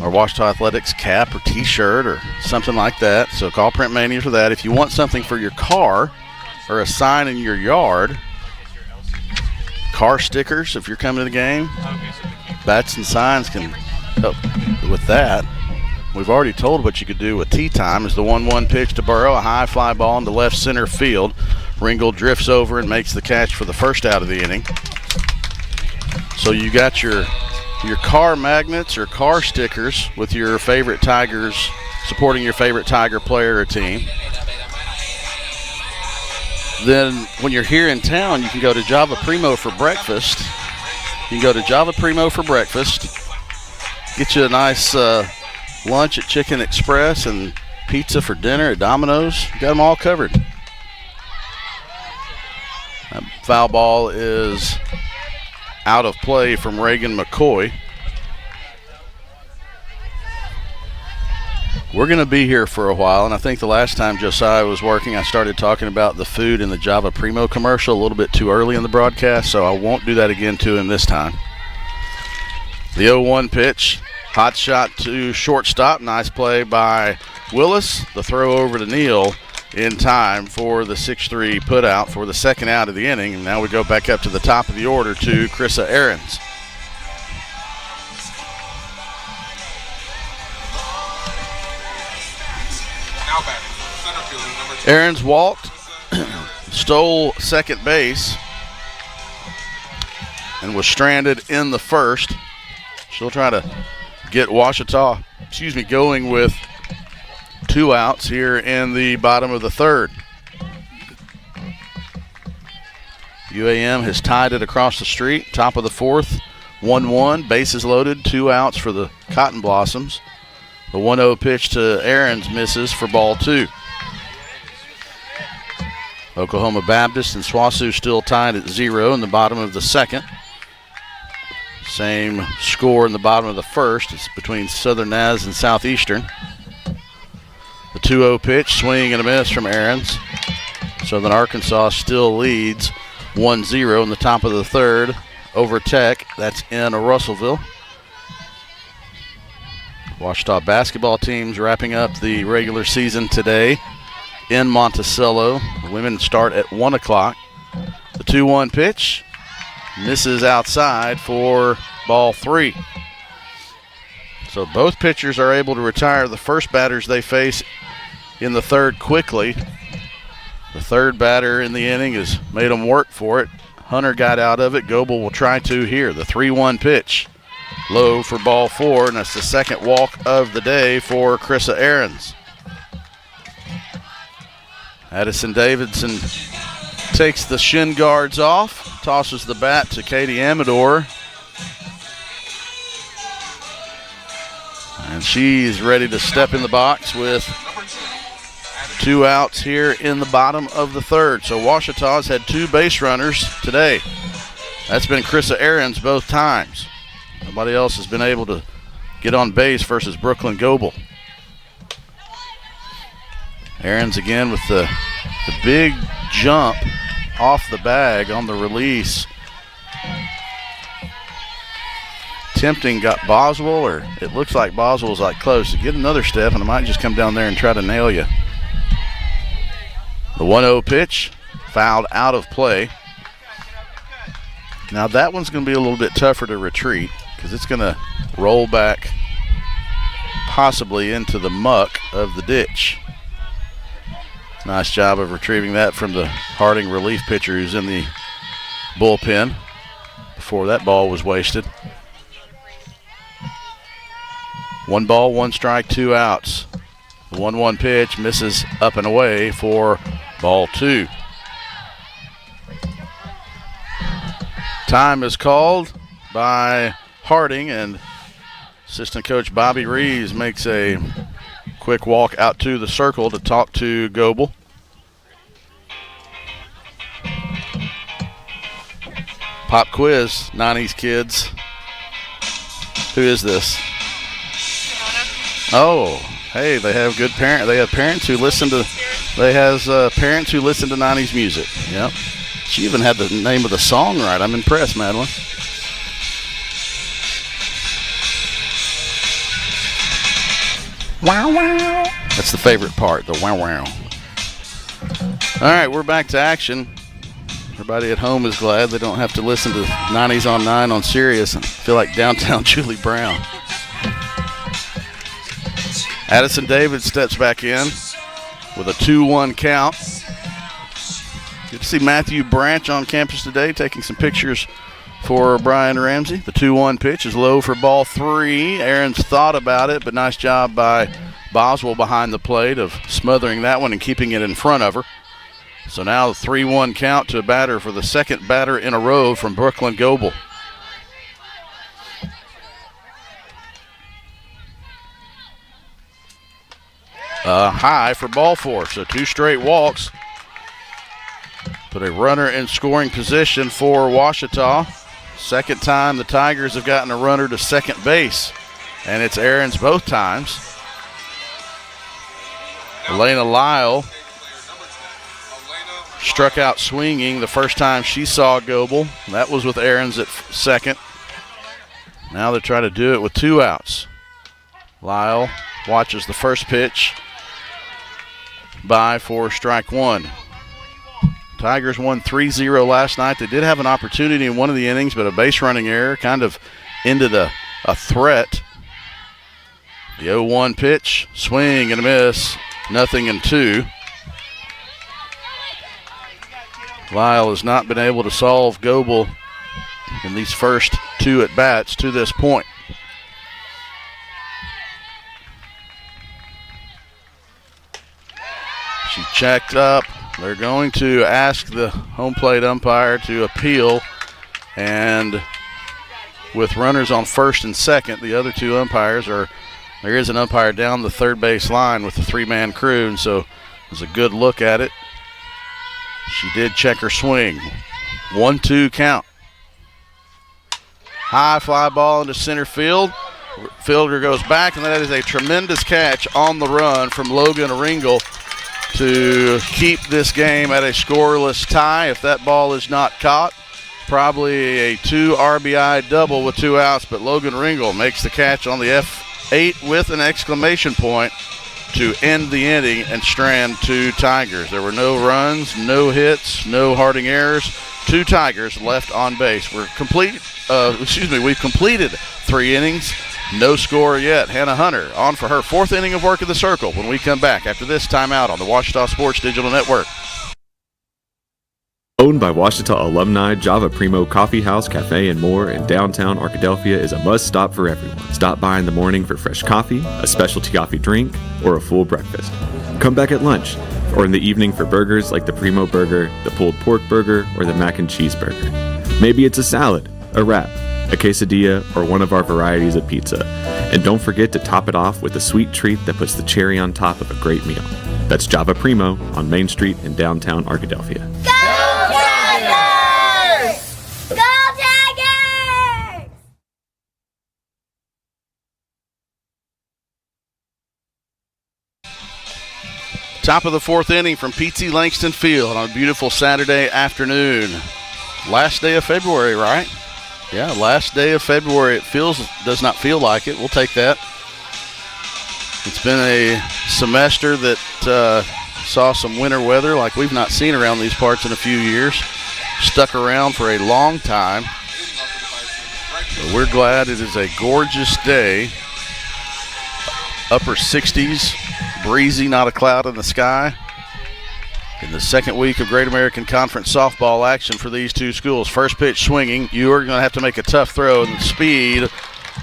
or Ouachita Athletics cap or t-shirt or something like that. So call Print Mania for that. If you want something for your car or a sign in your yard, car stickers if you're coming to the game, bats and signs can help with that. We've already told what you could do with tea time. Is the 1-1 pitch to Burrow, a high fly ball into left center field. Ringel drifts over and makes the catch for the first out of the inning. So you got your car magnets or car stickers with your favorite Tigers, supporting your favorite Tiger player or team. Then when you're here in town, you can go to Java Primo for breakfast. You can go to Java Primo for breakfast, get you a nice lunch at Chicken Express and pizza for dinner at Domino's. Got them all covered. That foul ball is out of play from Reagan McCoy. We're going to be here for a while, and I think the last time Josiah was working, I started talking about the food in the Java Primo commercial a little bit too early in the broadcast, so I won't do that again to him this time. The 0-1 pitch. Hot shot to shortstop. Nice play by Willis. The throw over to Neal in time for the 6-3 put out for the second out of the inning. And now we go back up to the top of the order to Krista Ahrens. Ahrens walked, stole second base, and was stranded in the first. She'll try to get Ouachita, going with 2 outs here in the bottom of the third. UAM has tied it across the street, top of the fourth, 1-1, bases loaded, 2 outs for the Cotton Blossoms. The 1-0 pitch to Ahrens misses for ball 2. Oklahoma Baptist and SWOSU still tied at 0 in the bottom of the second. Same score in the bottom of the first. It's between Southern Naz and Southeastern. The 2-0 pitch, swing and a miss from Ahrens. Southern Arkansas still leads 1-0 in the top of the third over Tech. That's in Russellville. Ouachita basketball teams wrapping up the regular season today in Monticello. The women start at 1 o'clock. The 2-1 pitch misses outside for ball 3. So both pitchers are able to retire the first batters they face in the third quickly. The third batter in the inning has made them work for it. Hunter got out of it. Goebel will try to here. The 3-1 pitch. Low for ball 4, and that's the second walk of the day for Krissa Ahrens. Addison Davidson takes the shin guards off, tosses the bat to Katie Amador. And she's ready to step in the box with 2 outs here in the bottom of the third. So Ouachita's had 2 base runners today. That's been Krissa Ahrens both times. Nobody else has been able to get on base versus Brooklyn Goebel. Ahrens again with the big jump off the bag on the release. Tempting got Boswell, or it looks like Boswell's like close to get another step, and I might just come down there and try to nail you. The 1-0 pitch, fouled out of play. Now that one's going to be a little bit tougher to retreat because it's going to roll back possibly into the muck of the ditch. Nice job of retrieving that from the Harding relief pitcher who's in the bullpen before that ball was wasted. 1 ball, 1 strike, 2 outs. The 1-1 pitch misses up and away for ball 2. Time is called by Harding, and assistant coach Bobby Reeves makes a quick walk out to the circle to talk to Goebel. Pop quiz, 90s kids. Who is this? Oh, hey, they have good parents. They have parents who listen to. They has parents who listen to 90s music. Yep. She even had the name of the song right. I'm impressed, Madeline. Wow, wow. That's the favorite part, the wow, wow. All right, we're back to action. Everybody at home is glad they don't have to listen to 90s on 9 on Sirius and feel like downtown Julie Brown. Addison David steps back in with a 2-1 count. Good to see Matthew Branch on campus today taking some pictures for Brian Ramsey. The 2-1 pitch is low for ball 3. Ahrens thought about it, but nice job by Boswell behind the plate of smothering that one and keeping it in front of her. So now the 3-1 count to a batter for the second batter in a row from Brooklyn Goebel. High for ball 4, so 2 straight walks. Put a runner in scoring position for Ouachita. Second time the Tigers have gotten a runner to second base, and it's Ahrens both times. Elena Lyle struck out swinging the first time she saw Goebel. That was with Ahrens at second. Now they're trying to do it with 2 outs. Lyle watches the first pitch by for strike 1. Tigers won 3-0 last night. They did have an opportunity in one of the innings, but a base running error kind of ended a threat. The 0-1 pitch, swing and a miss, 0-2. Lyle has not been able to solve Goebel in these first 2 at-bats to this point. She checked up. They're going to ask the home plate umpire to appeal, and with runners on first and second, the other 2 umpires there is an umpire down the third base line with the 3-man crew, and so it was a good look at it. She did check her swing. 1-2 count. High fly ball into center field. Fielder goes back, and that is a tremendous catch on the run from Logan Ringel to keep this game at a scoreless tie. If that ball is not caught, probably a 2 RBI double with 2 outs, but Logan Ringel makes the catch on the F8 with an exclamation point to end the inning and strand 2 Tigers. There were no runs, no hits, no Harding errors. 2 Tigers left on base. We've completed 3 innings. No score yet. Hannah Hunter on for her 4th inning of work in the circle when we come back after this timeout on the Ouachita Sports Digital Network. Owned by Ouachita alumni, Java Primo Coffee House, Cafe, and more in downtown Arkadelphia is a must-stop for everyone. Stop by in the morning for fresh coffee, a specialty coffee drink, or a full breakfast. Come back at lunch, or in the evening for burgers like the Primo Burger, the pulled pork burger, or the mac and cheese burger. Maybe it's a salad, a wrap, a quesadilla, or one of our varieties of pizza. And don't forget to top it off with a sweet treat that puts the cherry on top of a great meal. That's Java Primo on Main Street in downtown Arkadelphia. Go Tigers! Go Tigers! Top of the 4th inning from P.T. Langston Field on a beautiful Saturday afternoon. Last day of February, right? Yeah, last day of February. It does not feel like it. We'll take that. It's been a semester that saw some winter weather like we've not seen around these parts in a few years. Stuck around for a long time. But we're glad it is a gorgeous day. Upper 60s, breezy, not a cloud in the sky. In the second week of Great American Conference softball action for these 2 schools. First pitch swinging. You are going to have to make a tough throw. And the speed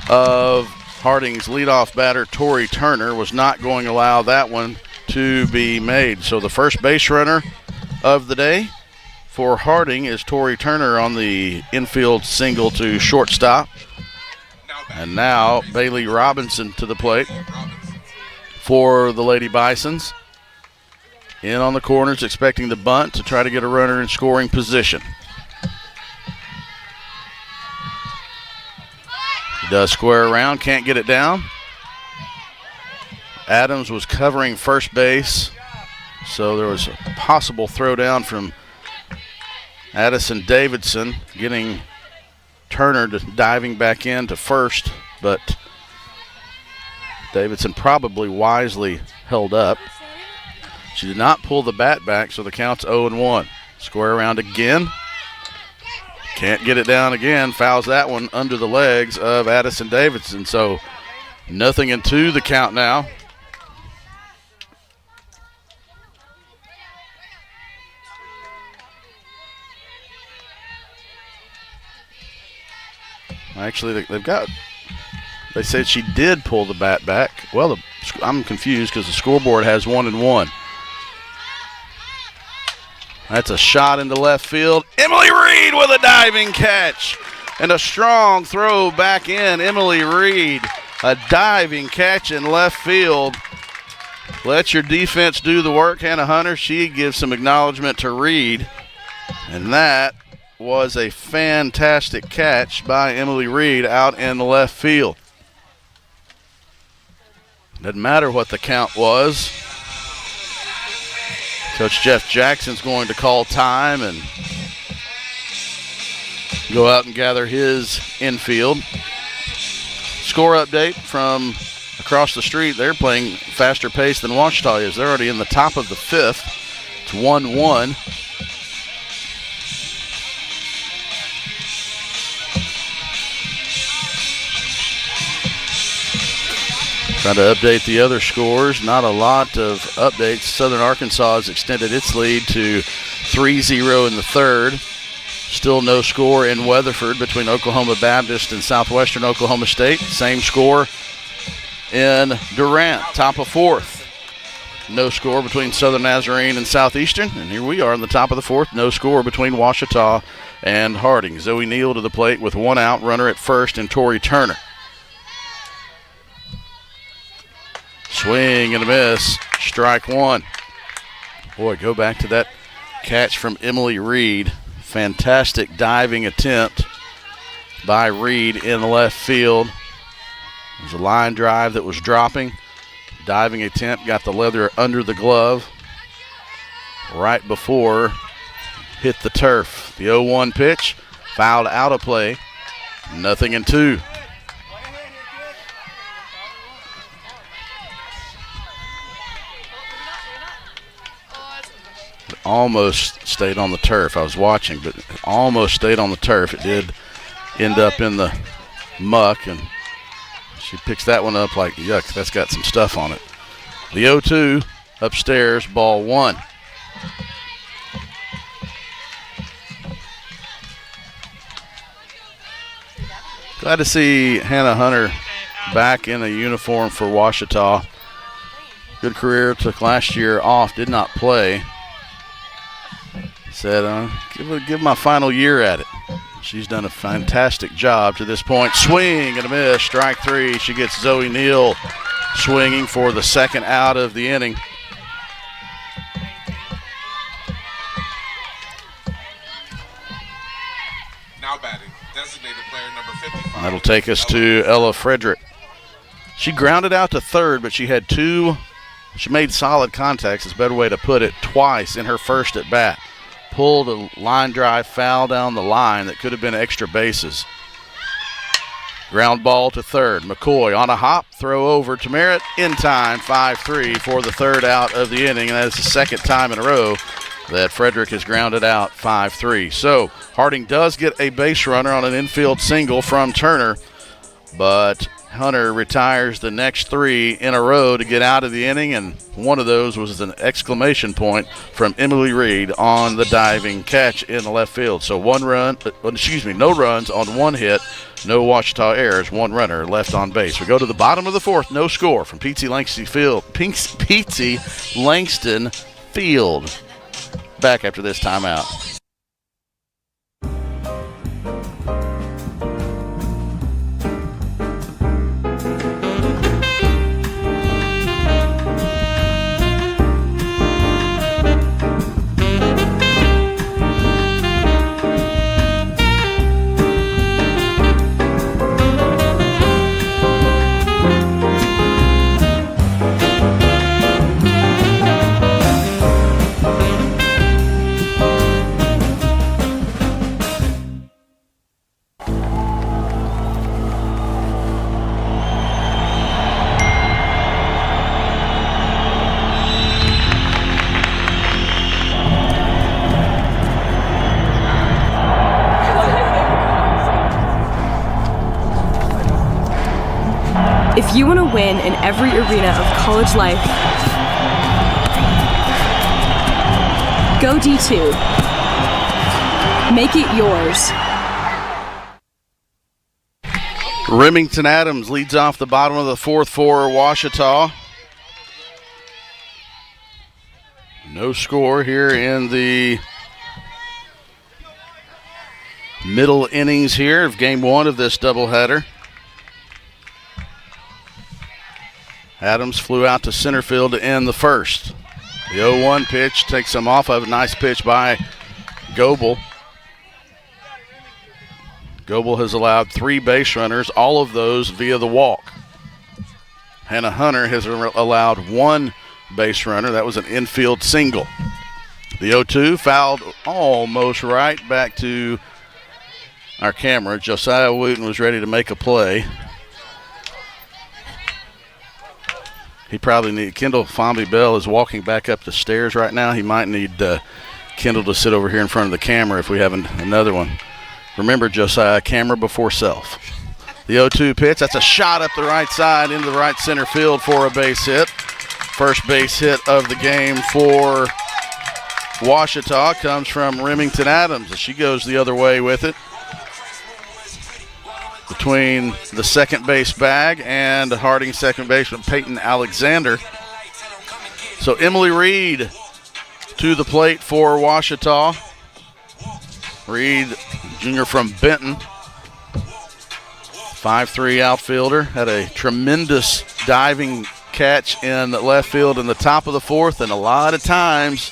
of Harding's leadoff batter, Tori Turner, was not going to allow that one to be made. So the first base runner of the day for Harding is Tori Turner on the infield single to shortstop. And now Bailey Robinson to the plate for the Lady Bisons. In on the corners, expecting the bunt to try to get a runner in scoring position. He does square around, can't get it down. Adams was covering first base, so there was a possible throw down from Addison Davidson, getting Turner diving back into first, but Davidson probably wisely held up. She did not pull the bat back, so the count's 0-1. Square around again. Can't get it down again. Fouls that one under the legs of Addison Davidson. So 0-2 the count now. Actually, they said she did pull the bat back. Well, I'm confused because the scoreboard has 1-1. That's a shot into left field. Emily Reed with a diving catch and a strong throw back in. Emily Reed, a diving catch in left field. Let your defense do the work, Hannah Hunter. She gives some acknowledgement to Reed. And that was a fantastic catch by Emily Reed out in the left field. Doesn't matter what the count was. Coach Jeff Jackson's going to call time and go out and gather his infield. Score update from across the street. They're playing faster pace than Ouachita is. They're already in the top of the 5th. It's 1-1. Trying to update the other scores. Not a lot of updates. Southern Arkansas has extended its lead to 3-0 in the 3rd. Still no score in Weatherford between Oklahoma Baptist and Southwestern Oklahoma State. Same score in Durant, top of 4th. No score between Southern Nazarene and Southeastern. And here we are in the top of the 4th. No score between Ouachita and Harding. Zoe Neal to the plate with 1 out, runner at first, and Tori Turner. Swing and a miss. Strike 1. Boy, go back to that catch from Emily Reed. Fantastic diving attempt by Reed in the left field. It was a line drive that was dropping. Diving attempt got the leather under the glove right before hit the turf. The 0-1 pitch fouled out of play. 0-2. Almost stayed on the turf. I was watching, but almost stayed on the turf. It did end up in the muck, and she picks that one up like, yuck, that's got some stuff on it. The 0-2 upstairs, ball 1. Glad to see Hannah Hunter back in a uniform for Ouachita. Good career, took last year off, did not play. Said, give my final year at it. She's done a fantastic job to this point. Swing and a miss, strike 3. She gets Zoe Neal swinging for the 2nd out of the inning. Now batting, designated player number 55. That'll take us to Ella Frederick. She grounded out to 3rd, but she had she made solid contacts, is a better way to put it, twice in her first at bat. Pulled a line drive foul down the line that could have been extra bases. Ground ball to 3rd. McCoy on a hop, throw over to Merritt in time, 5-3 for the 3rd out of the inning, and that is the 2nd time in a row that Frederick has grounded out 5-3. So Harding does get a base runner on an infield single from Turner, but Hunter retires the next 3 in a row to get out of the inning, and one of those was an exclamation point from Emily Reed on the diving catch in the left field. So no runs on 1 hit, no Ouachita errors, 1 runner left on base. We go to the bottom of the 4th, no score from Pizzi Langston Field. Back after this timeout. If you want to win in every arena of college life, go D2. Make it yours. Remington Adams leads off the bottom of the 4th for Ouachita. No score here in the middle innings here of game 1 of this doubleheader. Adams flew out to center field to end the 1st. The 0-1 pitch takes him off of a nice pitch by Goebel. Goebel has allowed 3 base runners, all of those via the walk. Hannah Hunter has allowed 1 base runner. That was an infield single. The 0-2 fouled almost right back to our camera. Josiah Wooten was ready to make a play. Kendall Fomby Bell is walking back up the stairs right now. He might need Kendall to sit over here in front of the camera if we have another one. Remember, Josiah, camera before self. The 0-2 pitch, that's a shot up the right side into the right center field for a base hit. First base hit of the game for Ouachita comes from Remington Adams as she goes the other way with it. Between the second base bag and Harding second baseman Peyton Alexander. So Emily Reed to the plate for Ouachita. Reed, junior from Benton. 5'3" outfielder. Had a tremendous diving catch in left field in the top of the fourth, and a lot of times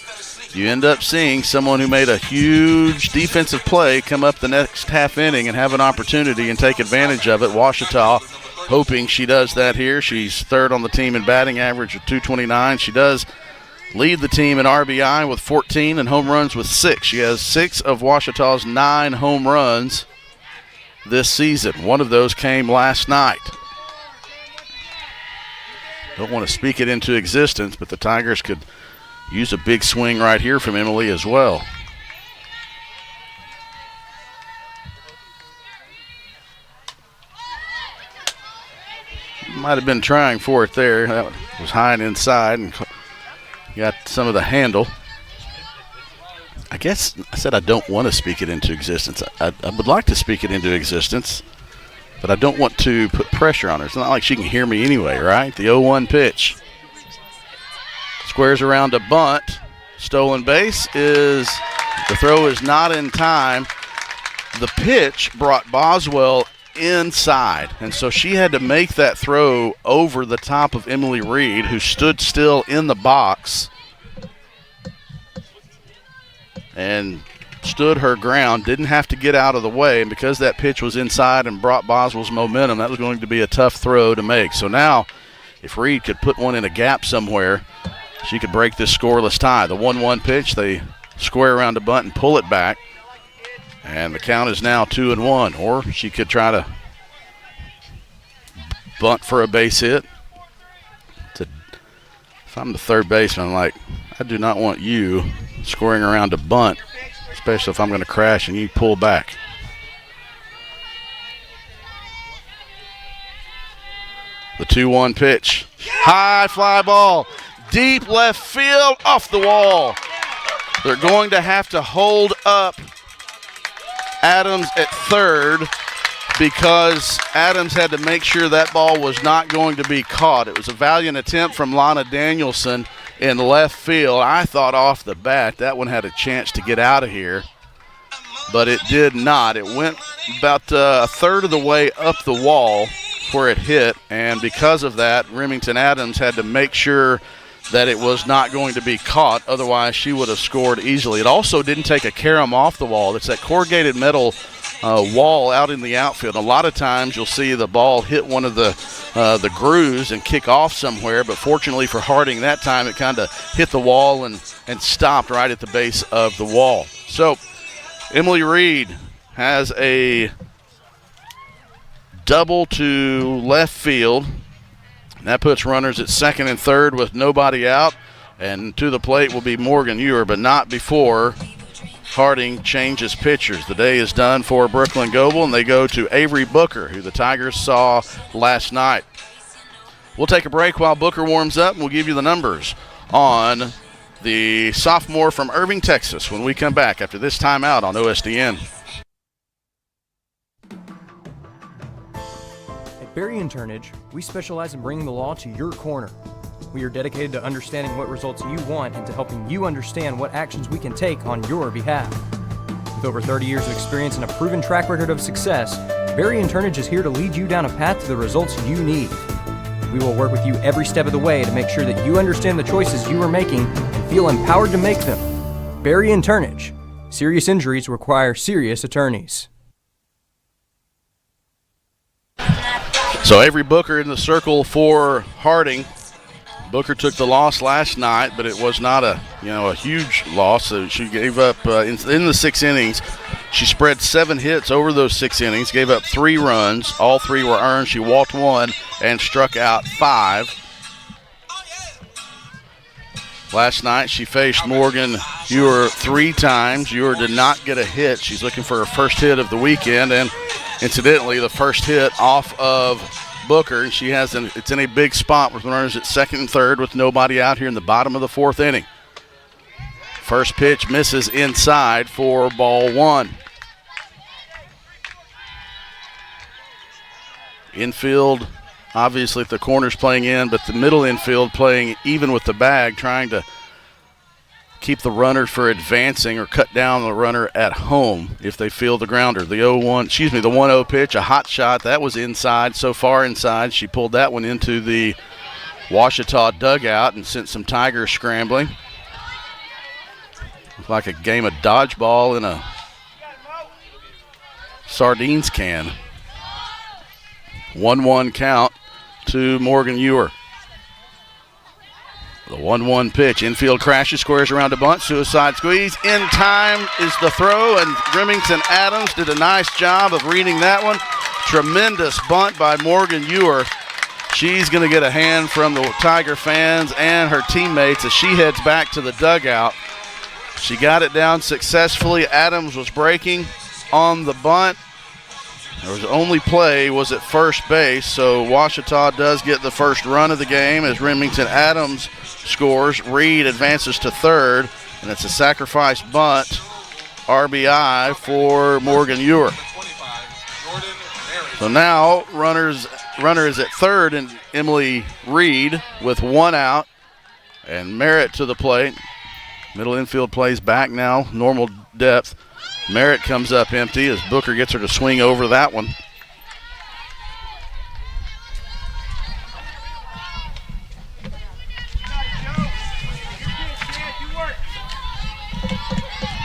you end up seeing someone who made a huge defensive play come up the next half inning and have an opportunity and take advantage of it. Ouachita hoping she does that here. She's third on the team in batting average with .229. She does lead the team in RBI with 14 and home runs with 6. She has 6 of Ouachita's 9 home runs this season. One of those came last night. Don't want to speak it into existence, but the Tigers could use a big swing right here from Emily as well. Might have been trying for it there. That was high and inside and got some of the handle. I guess I said I don't want to speak it into existence. I would like to speak it into existence, but I don't want to put pressure on her. It's not like she can hear me anyway, right? The 0-1 pitch. Squares around a bunt. Stolen base is, the throw is not in time. The pitch brought Boswell inside, and so she had to make that throw over the top of Emily Reed, who stood still in the box and stood her ground, didn't have to get out of the way, and because that pitch was inside and brought Boswell's momentum, that was going to be a tough throw to make. So now, if Reed could put one in a gap somewhere, she could break this scoreless tie. The 1-1 pitch, they square around a bunt and pull it back, and the count is now 2-1. Or she could try to bunt for a base hit. If I'm the third baseman, I'm like, I do not want you scoring around a bunt, especially if I'm going to crash and you pull back. The 2-1 pitch. High fly ball. Deep left field, off the wall. They're going to have to hold up Adams at third because Adams had to make sure that ball was not going to be caught. It was a valiant attempt from Lana Danielson in left field. I thought off the bat that one had a chance to get out of here, but it did not. It went about a third of the way up the wall where it hit, and because of that, Remington Adams had to make sure that it was not going to be caught. Otherwise, she would have scored easily. It also didn't take a carom off the wall. It's that corrugated metal wall out in the outfield. A lot of times you'll see the ball hit one of the grooves and kick off somewhere, but fortunately for Harding that time, it kind of hit the wall and stopped right at the base of the wall. So Emily Reed has a double to left field. That puts runners at second and third with nobody out. And to the plate will be Morgan Ewer, but not before Harding changes pitchers. The day is done for Brooklyn Goebel, and they go to Avery Booker, who the Tigers saw last night. We'll take a break while Booker warms up, and we'll give you the numbers on the sophomore from Irving, Texas, when we come back after this timeout on OSDN. Berry and Turnage, we specialize in bringing the law to your corner. We are dedicated to understanding what results you want and to helping you understand what actions we can take on your behalf. With over 30 years of experience and a proven track record of success, Berry and Turnage is here to lead you down a path to the results you need. We will work with you every step of the way to make sure that you understand the choices you are making and feel empowered to make them. Berry and Turnage. Serious injuries require serious attorneys. So Avery Booker in the circle for Harding. Booker took the loss last night, but it was not a huge loss. So she gave up in the 6 innings. She spread 7 hits over those 6 innings, gave up 3 runs. All 3 were earned. She walked 1 and struck out 5. Last night she faced Morgan Ewer 3 times. Ewer did not get a hit. She's looking for her first hit of the weekend, and incidentally, the first hit off of Booker. It's in a big spot with runners at second and third with nobody out here in the bottom of the 4th inning. First pitch misses inside for ball 1. Infield, obviously the corner's playing in, but the middle infield playing even with the bag, trying to keep the runner for advancing or cut down the runner at home if they feel the grounder. The 1-0 pitch, a hot shot, that was inside, so far inside. She pulled that one into the Ouachita dugout and sent some Tigers scrambling. Looked like a game of dodgeball in a sardines can. 1-1 count to Morgan Ewer. The 1-1 pitch. Infield crashes, squares around a bunt. Suicide squeeze. In time is the throw, and Remington Adams did a nice job of reading that one. Tremendous bunt by Morgan Ewer. She's going to get a hand from the Tiger fans and her teammates as she heads back to the dugout. She got it down successfully. Adams was breaking on the bunt. There was only play was at first base, so Ouachita does get the first run of the game as Remington Adams scores. Reed advances to third, and it's a sacrifice bunt RBI for Morgan Ewer. So now runner is at third, and Emily Reed with 1 out, and Merritt to the plate. Middle infield plays back now, normal depth. Merritt comes up empty as Booker gets her to swing over that one.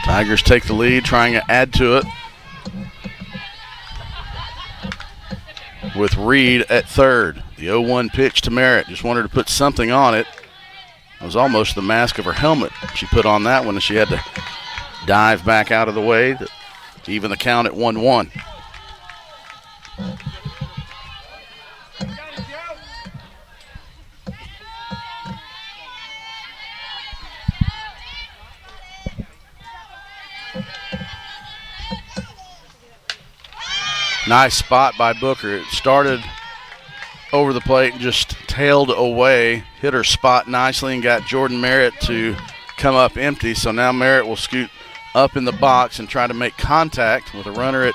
Tigers take the lead, trying to add to it with Reed at third. The 0-1 pitch to Merritt. Just wanted to put something on it. It was almost the mask of her helmet she put on that one, and she had to dive back out of the way to even the count at 1-1. Nice spot by Booker. It started over the plate and just tailed away, hit her spot nicely, and got Jordan Merritt to come up empty. So now Merritt will scoot up in the box and try to make contact with a runner at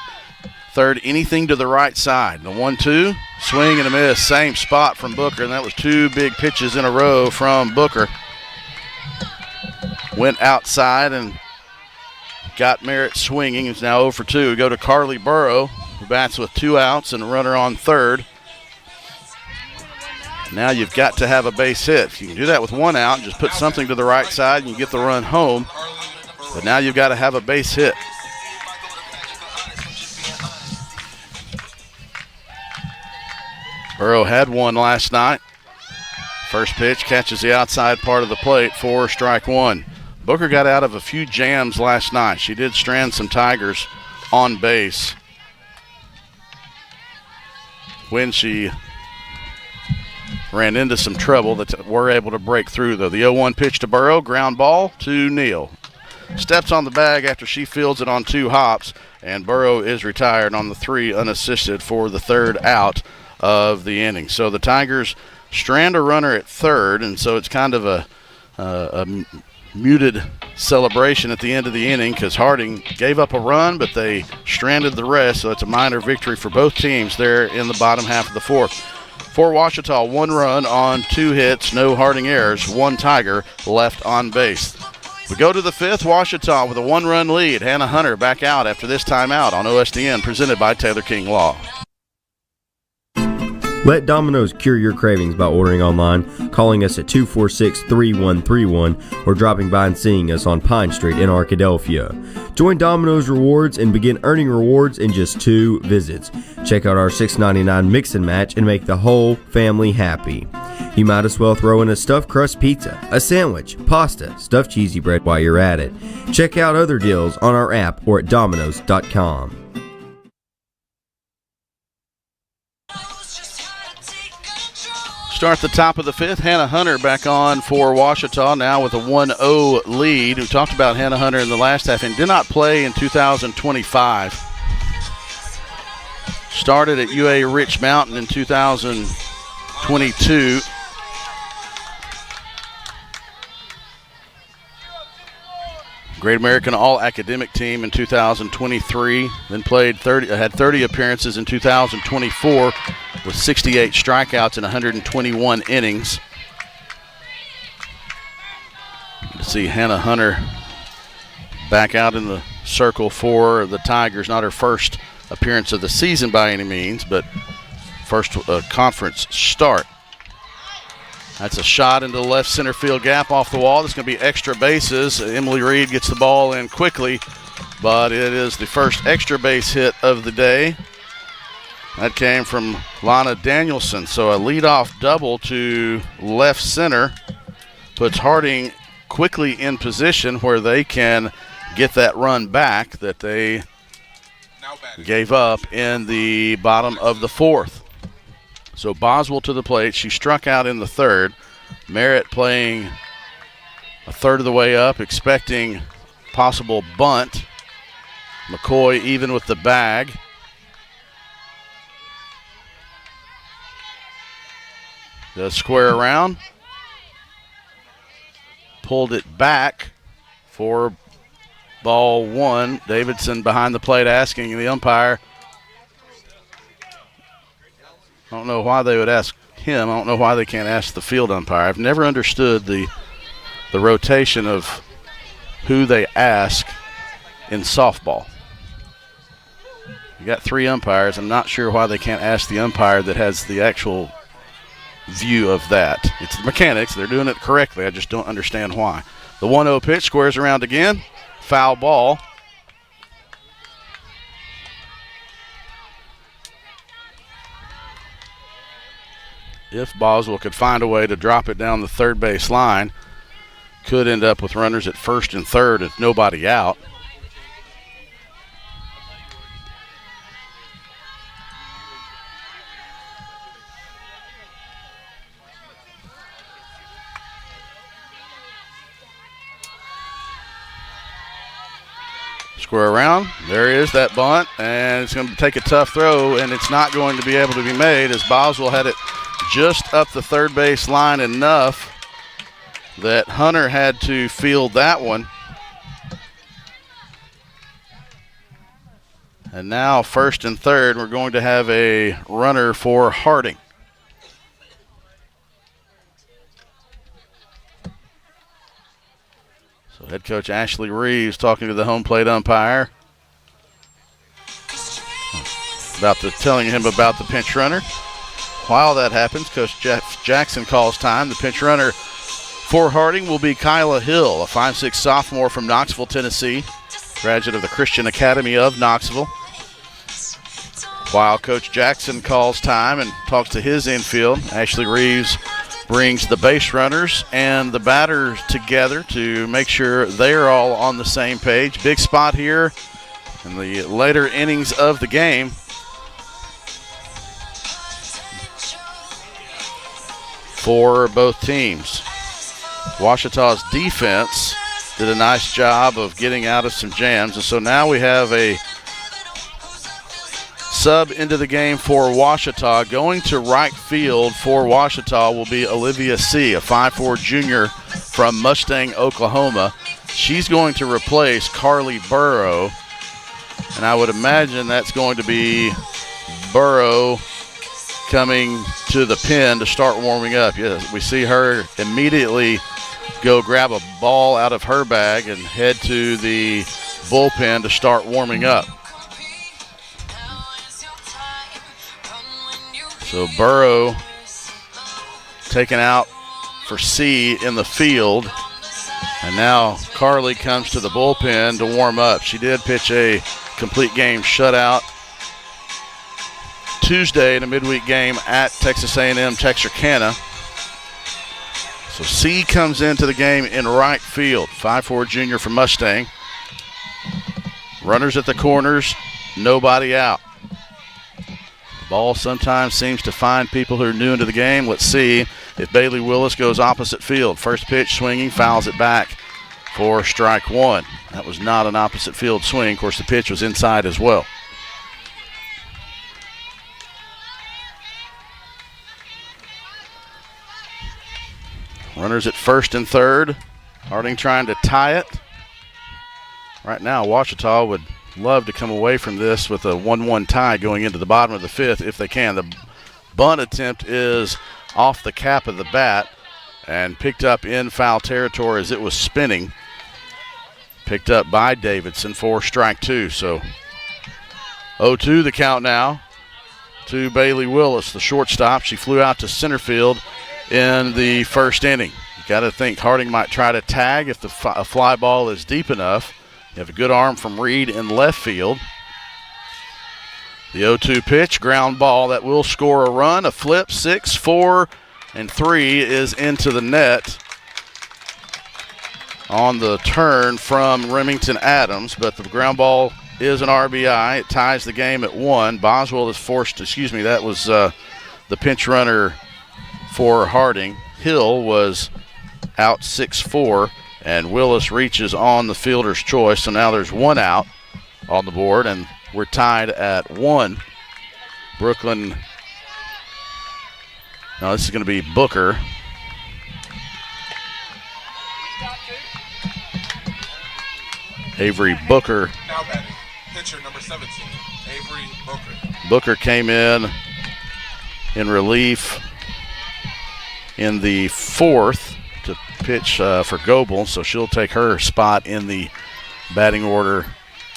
third, anything to the right side. The 1-2, swing and a miss, same spot from Booker, and that was 2 big pitches in a row from Booker. Went outside and got Merritt swinging. He's now 0 for 2. We go to Carly Burrow, who bats with 2 outs and a runner on third. Now you've got to have a base hit. If you can do that with 1 out, just put something to the right side and you get the run home. But now you've got to have a base hit. Burrow had 1 last night. First pitch catches the outside part of the plate for strike 1. Booker got out of a few jams last night. She did strand some Tigers on base when she ran into some trouble that were able to break through, though. The 0-1 pitch to Burrow, ground ball to Neal. Steps on the bag after she fields it on 2 hops, and Burrow is retired on the 3 unassisted for the 3rd out of the inning. So the Tigers strand a runner at third, and so it's kind of a muted celebration at the end of the inning because Harding gave up a run, but they stranded the rest, so it's a minor victory for both teams there in the bottom half of the 4th. For Ouachita, 1 run on 2 hits, no Harding errors, 1 Tiger left on base. We go to the 5th, Ouachita with a 1-run lead. Hannah Hunter back out after this timeout on OSDN, presented by Taylor King Law. Let Domino's cure your cravings by ordering online, calling us at 246-3131, or dropping by and seeing us on Pine Street in Arkadelphia. Join Domino's Rewards and begin earning rewards in just 2 visits. Check out our $6.99 mix and match and make the whole family happy. You might as well throw in a stuffed crust pizza, a sandwich, pasta, stuffed cheesy bread while you're at it. Check out other deals on our app or at Domino's.com. Start the top of the fifth. Hannah Hunter back on for Ouachita now with a 1-0 lead. We talked about Hannah Hunter in the last half and did not play in 2025. Started at UA Rich Mountain in 2022. Great American All-Academic Team in 2023. Then had 30 appearances in 2024 with 68 strikeouts in 121 innings. To see Hannah Hunter back out in the circle for the Tigers. Not her first appearance of the season by any means, but first conference start. That's a shot into the left center field gap off the wall. That's going to be extra bases. Emily Reed gets the ball in quickly, but it is the first extra base hit of the day. That came from Lana Danielson. So a leadoff double to left center puts Harding quickly in position where they can get that run back that they gave up in the bottom of the fourth. So Boswell to the plate. She struck out in the third. Merritt playing a third of the way up, expecting possible bunt. McCoy even with the bag. Does square around. Pulled it back for ball one. Davidson behind the plate asking the umpire. I don't know why they would ask him. I don't know why they can't ask the field umpire. I've never understood the rotation of who they ask in softball. You got three umpires. I'm not sure why they can't ask the umpire that has the actual view of that. It's the mechanics. They're doing it correctly. I just don't understand why. The 1-0 pitch squares around again. Foul ball. If Boswell could find a way to drop it down the third base line, could end up with runners at first and third with nobody out. Square around. There is that bunt, and it's going to take a tough throw, and it's not going to be able to be made as Boswell had it just up the third base line enough that Hunter had to field that one. And now first and third, we're going to have a runner for Harding. So head coach Ashley Reeves talking to the home plate umpire telling him about the pinch runner. While that happens, Coach Jeff Jackson calls time. The pinch runner for Harding will be Kyla Hill, a 5'6" sophomore from Knoxville, Tennessee, graduate of the Christian Academy of Knoxville. While Coach Jackson calls time and talks to his infield, Ashley Reeves brings the base runners and the batters together to make sure they're all on the same page. Big spot here in the later innings of the game. For both teams. Ouachita's defense did a nice job of getting out of some jams, and so now we have a sub into the game for Ouachita. Going to right field for Ouachita will be Olivia C., a 5'4" junior from Mustang, Oklahoma. She's going to replace Carly Burrow, and I would imagine that's going to be Burrow coming to the pen to start warming up. Yes, we see her immediately go grab a ball out of her bag and head to the bullpen to start warming up. So Burrow taken out for C in the field, and now Carly comes to the bullpen to warm up. She did pitch a complete game shutout Tuesday in a midweek game at Texas A&M Texarkana. So C comes into the game in right field, 5'4" junior from Mustang. Runners at the corners, nobody out. Ball sometimes seems to find people who are new into the game. Let's see if Bailey Willis goes opposite field. First pitch swinging, fouls it back for strike one. That was not an opposite field swing. Of course, the pitch was inside as well. Runners at first and third. Harding trying to tie it. Right now, Ouachita would love to come away from this with a 1-1 tie going into the bottom of the fifth if they can. The bunt attempt is off the cap of the bat and picked up in foul territory as it was spinning. Picked up by Davidson for strike two. So 0-2 the count now to Bailey Willis, the shortstop. She flew out to center field in the first inning. You got to think Harding might try to tag if the fly ball is deep enough. You have a good arm from Reed in left field. The 0-2 pitch, ground ball that will score a run. A flip, 6, 4, and 3 is into the net on the turn from Remington Adams, but the ground ball is an RBI. It ties the game at 1. Boswell is forced, that was the pinch runner for Harding. Hill was out 6-4. And Willis reaches on the fielder's choice. So now there's one out on the board, and we're tied at 1. Brooklyn. Now this is going to be Booker. Avery Booker. Now batting, pitcher number 17, Avery Booker. Booker came in relief in the fourth to pitch for Goebel, so she'll take her spot in the batting order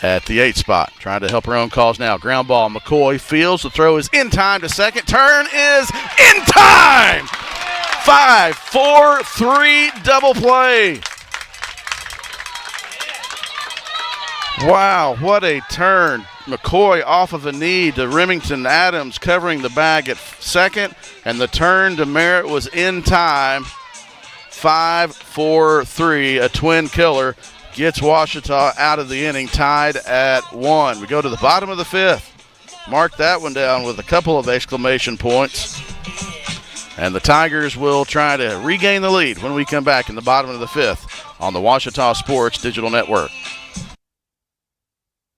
at the 8th spot. Trying to help her own cause now. Ground ball, McCoy fields. The throw is in time to second. Turn is in time! 5-4-3 double play. Wow, what a turn. McCoy off of a knee to Remington Adams covering the bag at second, and the turn to Merritt was in time. 5-4-3, a twin killer, gets Ouachita out of the inning, tied at 1. We go to the bottom of the 5th. Mark that one down with a couple of exclamation points. And the Tigers will try to regain the lead when we come back in the bottom of the 5th on the Ouachita Sports Digital Network.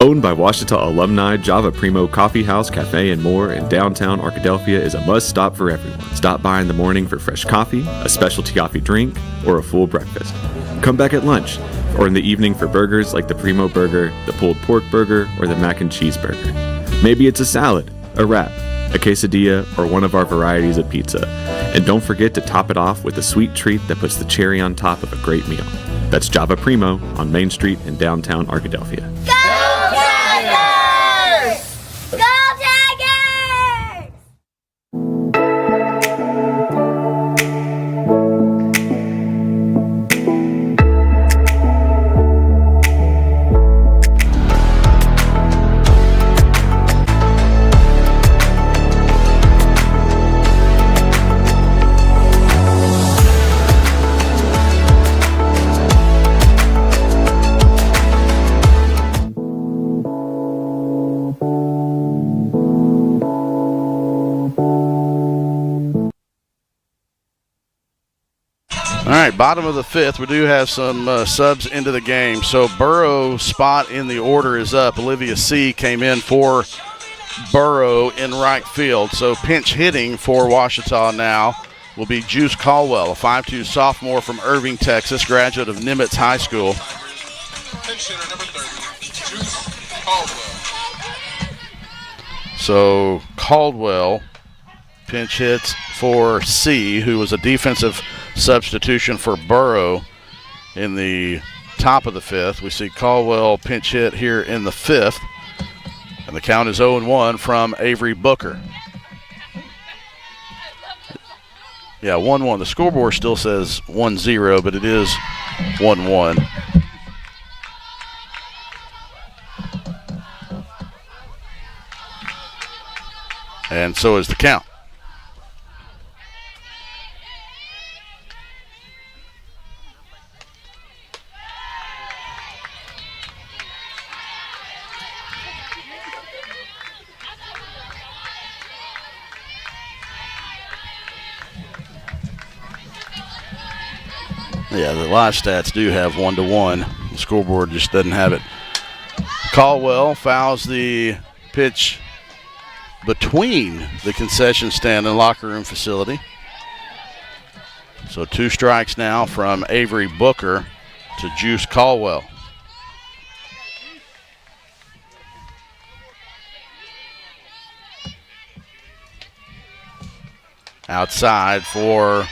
Owned by Ouachita alumni, Java Primo Coffee House, Cafe, and more in downtown Arkadelphia is a must-stop for everyone. Stop by in the morning for fresh coffee, a specialty coffee drink, or a full breakfast. Come back at lunch, or in the evening for burgers like the Primo Burger, the pulled pork burger, or the mac and cheese burger. Maybe it's a salad, a wrap, a quesadilla, or one of our varieties of pizza. And don't forget to top it off with a sweet treat that puts the cherry on top of a great meal. That's Java Primo on Main Street in downtown Arkadelphia. All right, bottom of the 5th, we do have some subs into the game. So Burrow's spot in the order is up. Olivia C. came in for Burrow in right field. So pinch hitting for Ouachita now will be Juice Caldwell, a 5'2 sophomore from Irving, Texas, graduate of Nimitz High School. Pinch hitter number 30, Juice Caldwell. So Caldwell pinch hits for C, who was a defensive substitution for Burrow in the top of the 5th. We see Caldwell pinch hit here in the 5th. And the count is 0-1 from Avery Booker. Yeah, 1-1. The scoreboard still says 1-0, but it is 1-1. And so is the count. Yeah, the live stats do have 1-1. The scoreboard just doesn't have it. Caldwell fouls the pitch between the concession stand and locker room facility. So 2 strikes now from Avery Booker to Juice Caldwell. Outside for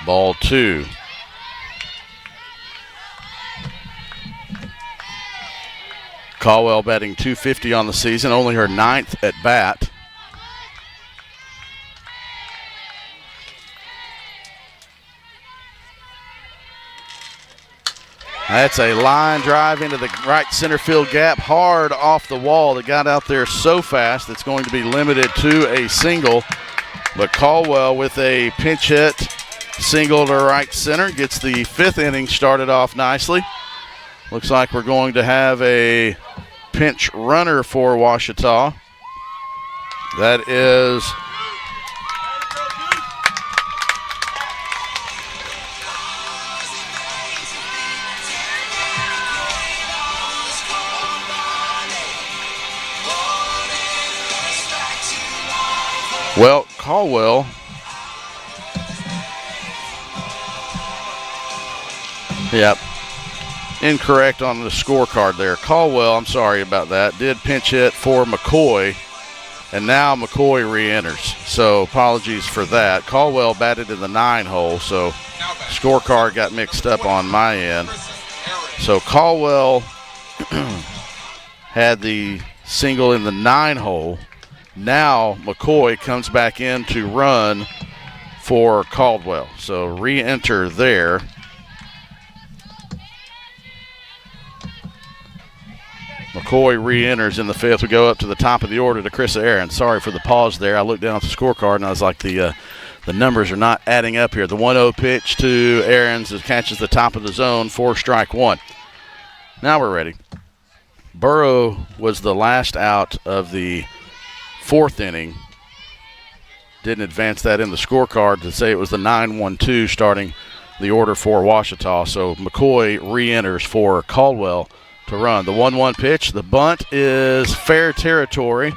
ball 2. Caldwell batting .250 on the season, only her 9th at bat. That's a line drive into the right center field gap, hard off the wall. That got out there so fast it's going to be limited to a single. But Caldwell with a pinch hit single to right center gets the 5th inning started off nicely. Looks like we're going to have a pinch runner for Ouachita. That is Caldwell. Yep. Incorrect on the scorecard there. Caldwell, I'm sorry about that, did pinch hit for McCoy, and now McCoy re-enters. So apologies for that. Caldwell batted in the 9 hole, so scorecard got mixed up on my end. So Caldwell had the single in the 9 hole. Now McCoy comes back in to run for Caldwell. So re-enter there. McCoy re-enters in the 5th. We go up to the top of the order to Chris Aaron. Sorry for the pause there. I looked down at the scorecard and I was like, the numbers are not adding up here. The 1-0 pitch to Aarons catches the top of the zone for strike 1. Now we're ready. Burrow was the last out of the 4th inning. Didn't advance that in the scorecard to say it was the 9-1-2 starting the order for Ouachita. So McCoy re-enters for Caldwell to run. The 1-1 pitch, the bunt is fair territory,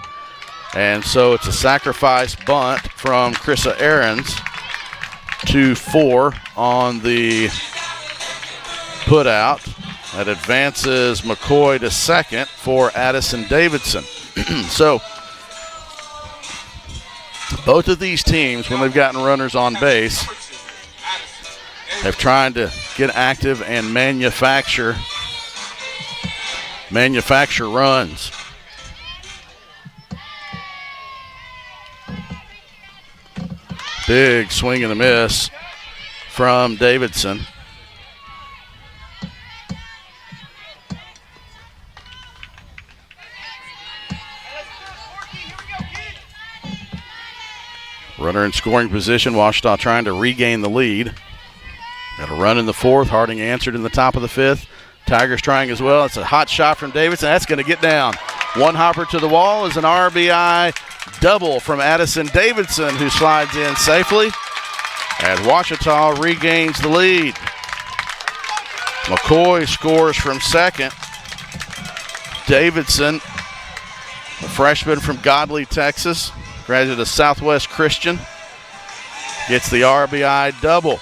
and so it's a sacrifice bunt from Chrissa Aarons. 2-4 on the put out. That advances McCoy to second for Addison Davidson. So both of these teams, when they've gotten runners on base, have tried to get active and manufacture runs. Big swing and a miss from Davidson. Runner in scoring position. Ouachita trying to regain the lead. Got a run in the 4th. Harding answered in the top of the 5th. Tigers trying as well. It's a hot shot from Davidson. That's going to get down. One hopper to the wall is an RBI double from Addison Davidson, who slides in safely as Ouachita regains the lead. McCoy scores from second. Davidson, a freshman from Godley, Texas, graduate of Southwest Christian, gets the RBI double.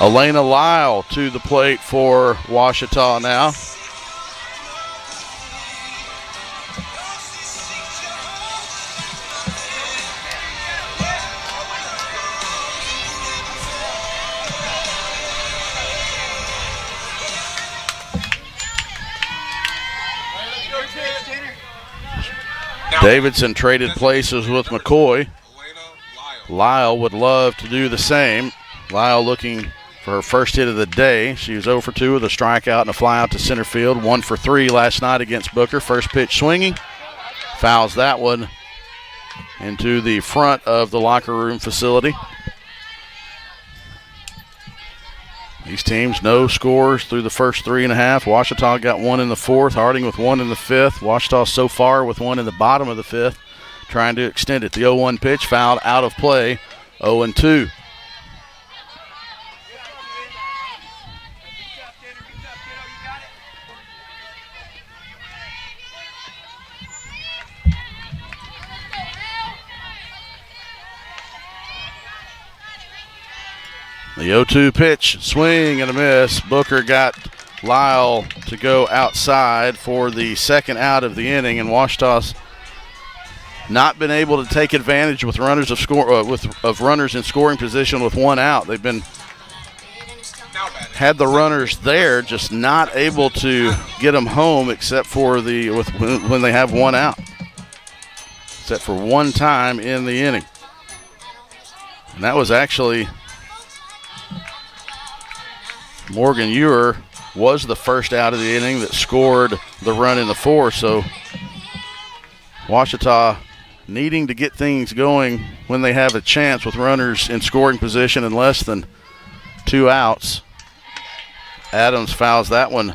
Elena Lyle to the plate for Ouachita now. Davidson traded places with McCoy. Lyle would love to do the same. Lyle looking for her first hit of the day. She was 0 for 2 with a strikeout and a fly out to center field. 1 for 3 last night against Booker. First pitch swinging. Fouls that one into the front of the locker room facility. These teams, no scores through the first 3.5. Ouachita got one in the fourth. Harding with one in the fifth. Ouachita so far with one in the bottom of the fifth, trying to extend it. The 0-1 pitch fouled out of play, 0-2. The 0-2 pitch, swing and a miss. Booker got Lyle to go outside for the second out of the inning, and Ouachita's not been able to take advantage with runners of runners in scoring position with one out. They've had the runners there, just not able to get them home except for when they have one out, except for one time in the inning, and that was actually Morgan Ewer was the first out of the inning that scored the run in the fourth. So Ouachita needing to get things going when they have a chance with runners in scoring position and less than 2 outs. Adams fouls that one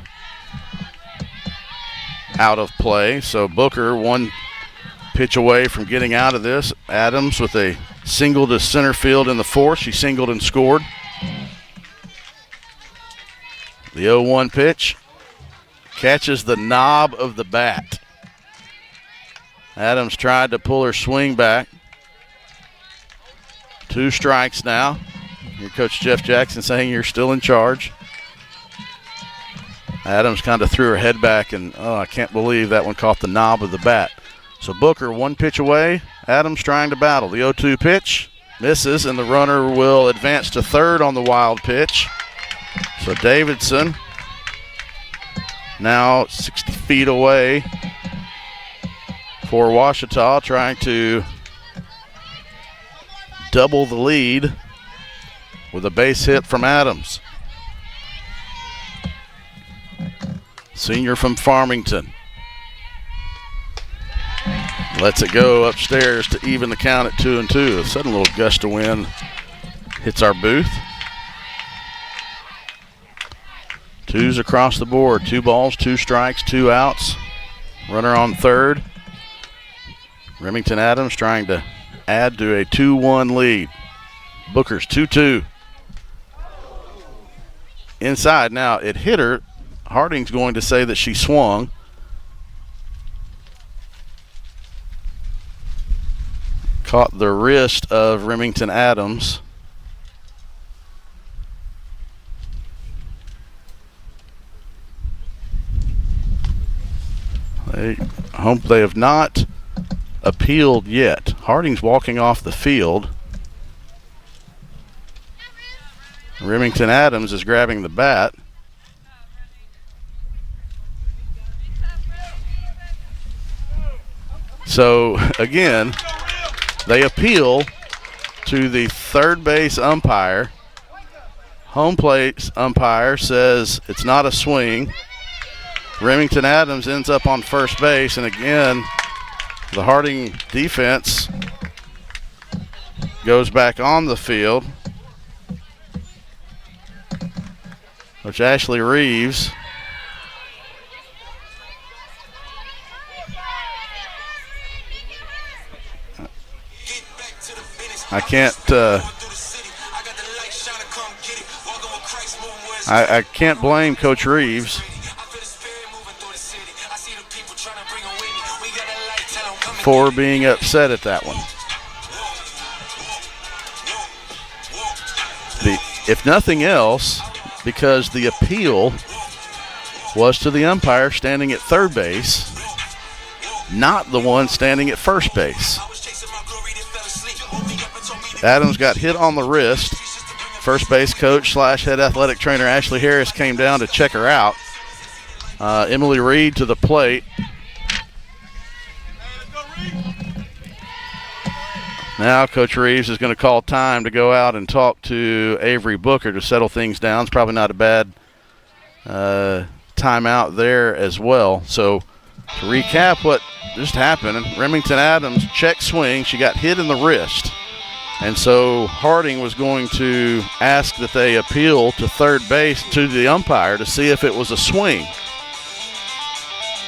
out of play. So Booker one pitch away from getting out of this. Adams with a single to center field in the fourth. She singled and scored. The 0-1 pitch catches the knob of the bat. Adams tried to pull her swing back. 2 strikes now. Your coach Jeff Jackson saying you're still in charge. Adams kind of threw her head back, and I can't believe that one caught the knob of the bat. So Booker one pitch away. Adams trying to battle. The 0-2 pitch misses, and the runner will advance to third on the wild pitch. So Davidson now 60 feet away for Ouachita, trying to double the lead with a base hit from Adams. Senior from Farmington. Lets it go upstairs to even the count at 2-2. A sudden little gust of wind hits our booth. 2s across the board. 2 balls, 2 strikes, 2 outs. Runner on third. Remington Adams trying to add to a 2-1 lead. Booker's 2-2. Inside now, it hit her. Harding's going to say that she swung. Caught the wrist of Remington Adams. They have not appealed yet. Harding's walking off the field. Remington Adams is grabbing the bat. So again, they appeal to the third base umpire. Home plate umpire says it's not a swing. Remington Adams ends up on first base, and again, the Harding defense goes back on the field. Coach Ashley Reeves I can't blame Coach Reeves for being upset at that one. If nothing else, because the appeal was to the umpire standing at third base, not the one standing at first base. Adams got hit on the wrist. First base coach / head athletic trainer Ashley Harris came down to check her out. Emily Reed to the plate. Now Coach Reeves is going to call time to go out and talk to Avery Booker to settle things down. It's probably not a bad timeout there as well. So to recap what just happened, Remington Adams check swing. She got hit in the wrist. And so Harding was going to ask that they appeal to third base to the umpire to see if it was a swing.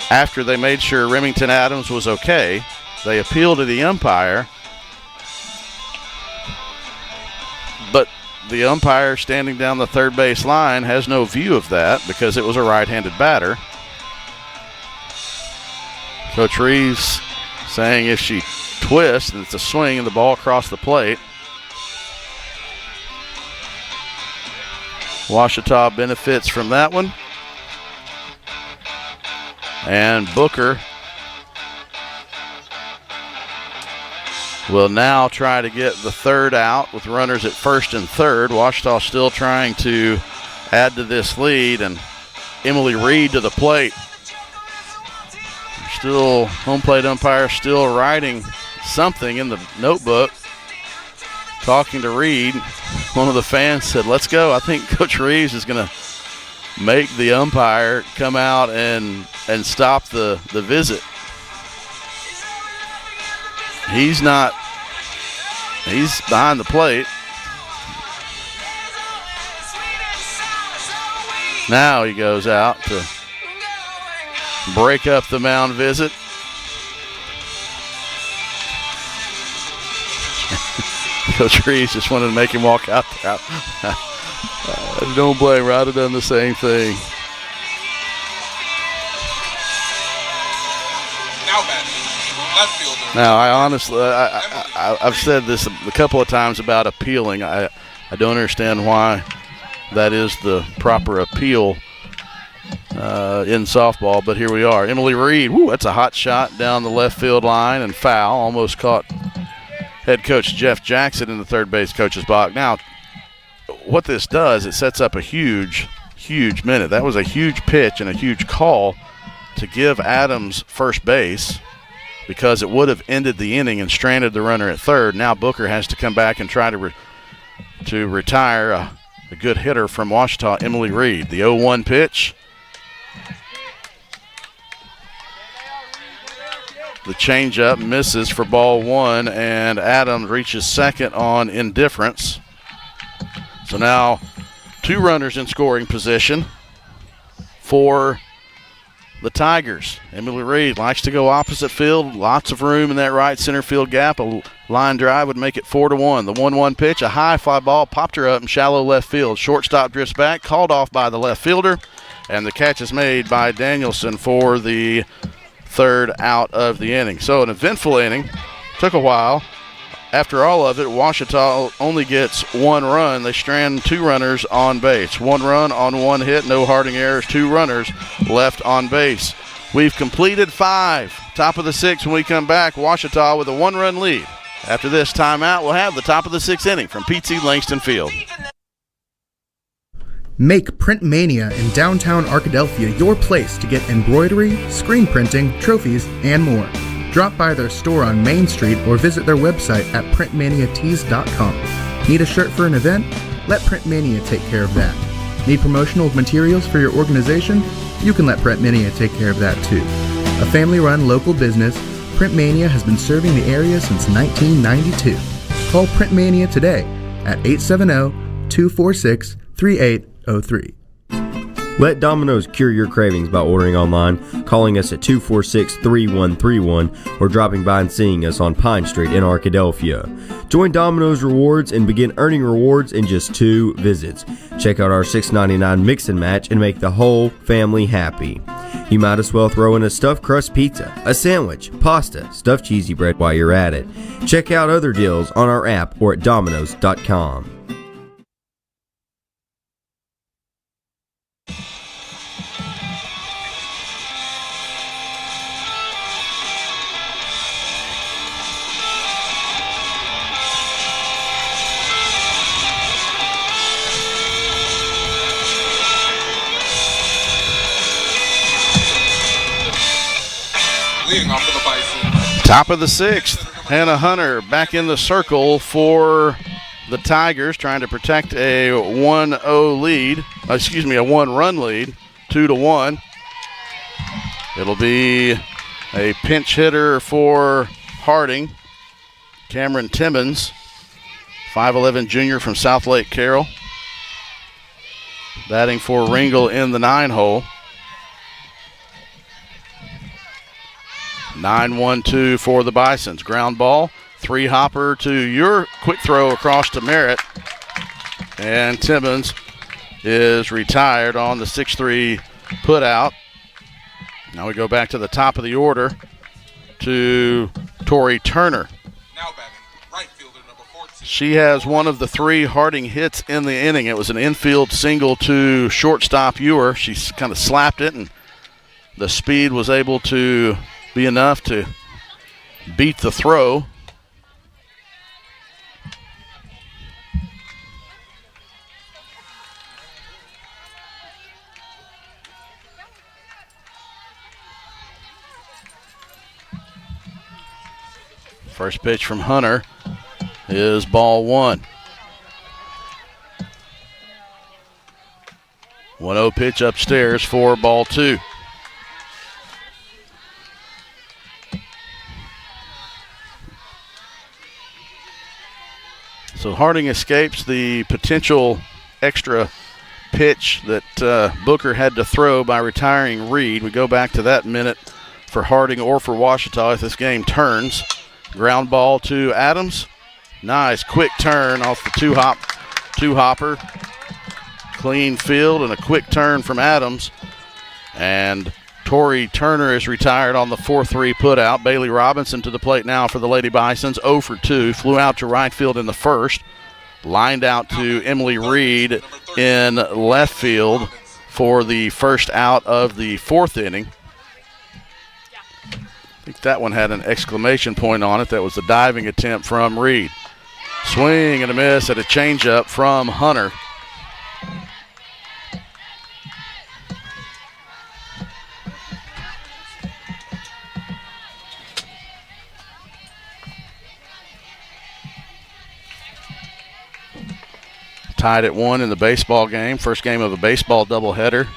After they made sure Remington Adams was okay, they appealed to the umpire. But the umpire standing down the third base line has no view of that because it was a right-handed batter. Coach Reeves saying if she twists and it's a swing and the ball across the plate, Ouachita benefits from that one. And Booker will now try to get the third out with runners at first and third. Ouachita still trying to add to this lead, and Emily Reed to the plate. Still, home plate umpire still writing something in the notebook. Talking to Reed, one of the fans said, "Let's go." I think Coach Reeves is going to make the umpire come out and stop the visit. He's behind the plate. Now he goes out to break up the mound visit. Coach Reeves just wanted to make him walk out there. Don't blame her. I'd have done the same thing. Now, I honestly, I've said this a couple of times about appealing. I don't understand why that is the proper appeal in softball, but here we are. Emily Reed, that's a hot shot down the left field line and foul. Almost caught head coach Jeff Jackson in the third base coach's box. Now, what this does, it sets up a huge minute. That was a huge pitch and a huge call to give Adams first base because it would have ended the inning and stranded the runner at third. Now Booker has to come back and try to retire a good hitter from Ouachita, Emily Reed. The 0-1 pitch. The changeup misses for ball one, and Adams reaches second on indifference. So now 2 runners in scoring position for the Tigers. Emily Reed likes to go opposite field. Lots of room in that right center field gap. A line drive would make it 4-1. The 1-1 pitch, a high fly ball, popped her up in shallow left field. Shortstop drifts back, called off by the left fielder, and the catch is made by Danielson for the third out of the inning. So an eventful inning. Took a while. After all of it, Ouachita only gets 1 run. They strand 2 runners on base. 1 run on 1 hit, no Harding errors, 2 runners left on base. We've completed 5. Top of the 6th when we come back. Ouachita with a 1-run lead. After this timeout, we'll have the top of the 6th inning from P.T. Langston Field. Make Print Mania in downtown Arkadelphia your place to get embroidery, screen printing, trophies, and more. Drop by their store on Main Street or visit their website at printmaniatees.com. Need a shirt for an event? Let Print Mania take care of that. Need promotional materials for your organization? You can let Print Mania take care of that too. A family-run local business, Print Mania has been serving the area since 1992. Call Print Mania today at 870-246-3803. Let Domino's cure your cravings by ordering online, calling us at 246-3131, or dropping by and seeing us on Pine Street in Arkadelphia. Join Domino's Rewards and begin earning rewards in just 2 visits. Check out our $6.99 mix and match and make the whole family happy. You might as well throw in a stuffed crust pizza, a sandwich, pasta, stuffed cheesy bread while you're at it. Check out other deals on our app or at Domino's.com. Leading off for the Bison. Top of the 6th, Hannah Hunter back in the circle for the Tigers, trying to protect a 1-0 lead. A 1-run lead, 2-1. It'll be a pinch hitter for Harding, Cameron Timmons. 5'11" junior from South Lake Carroll. Batting for Ringel in the 9-hole. 9-1-2 for the Bisons. Ground ball. 3-hopper to your quick throw across to Merritt. And Timmons is retired on the 6-3 put out. Now we go back to the top of the order to Tori Turner. Now batting, right fielder number 14. She has one of the 3 Harding hits in the inning. It was an infield single to shortstop Ewer. She kind of slapped it, and the speed was able to be enough to beat the throw. First pitch from Hunter is ball 1. 1-0 pitch upstairs for ball 2. So Harding escapes the potential extra pitch that Booker had to throw by retiring Reed. We go back to that minute for Harding or for Ouachita if this game turns. Ground ball to Adams. Nice quick turn off the two-hopper. Clean field and a quick turn from Adams. And Tori Turner is retired on the 4-3 put out. Bailey Robinson to the plate now for the Lady Bisons. 0 for 2. Flew out to right field in the first. Lined out to Emily Reed in left field for the first out of the 4th inning. I think that one had an exclamation point on it. That was a diving attempt from Reed. Swing and a miss at a changeup from Hunter. Tied at 1 in the baseball game. First game of a baseball doubleheader.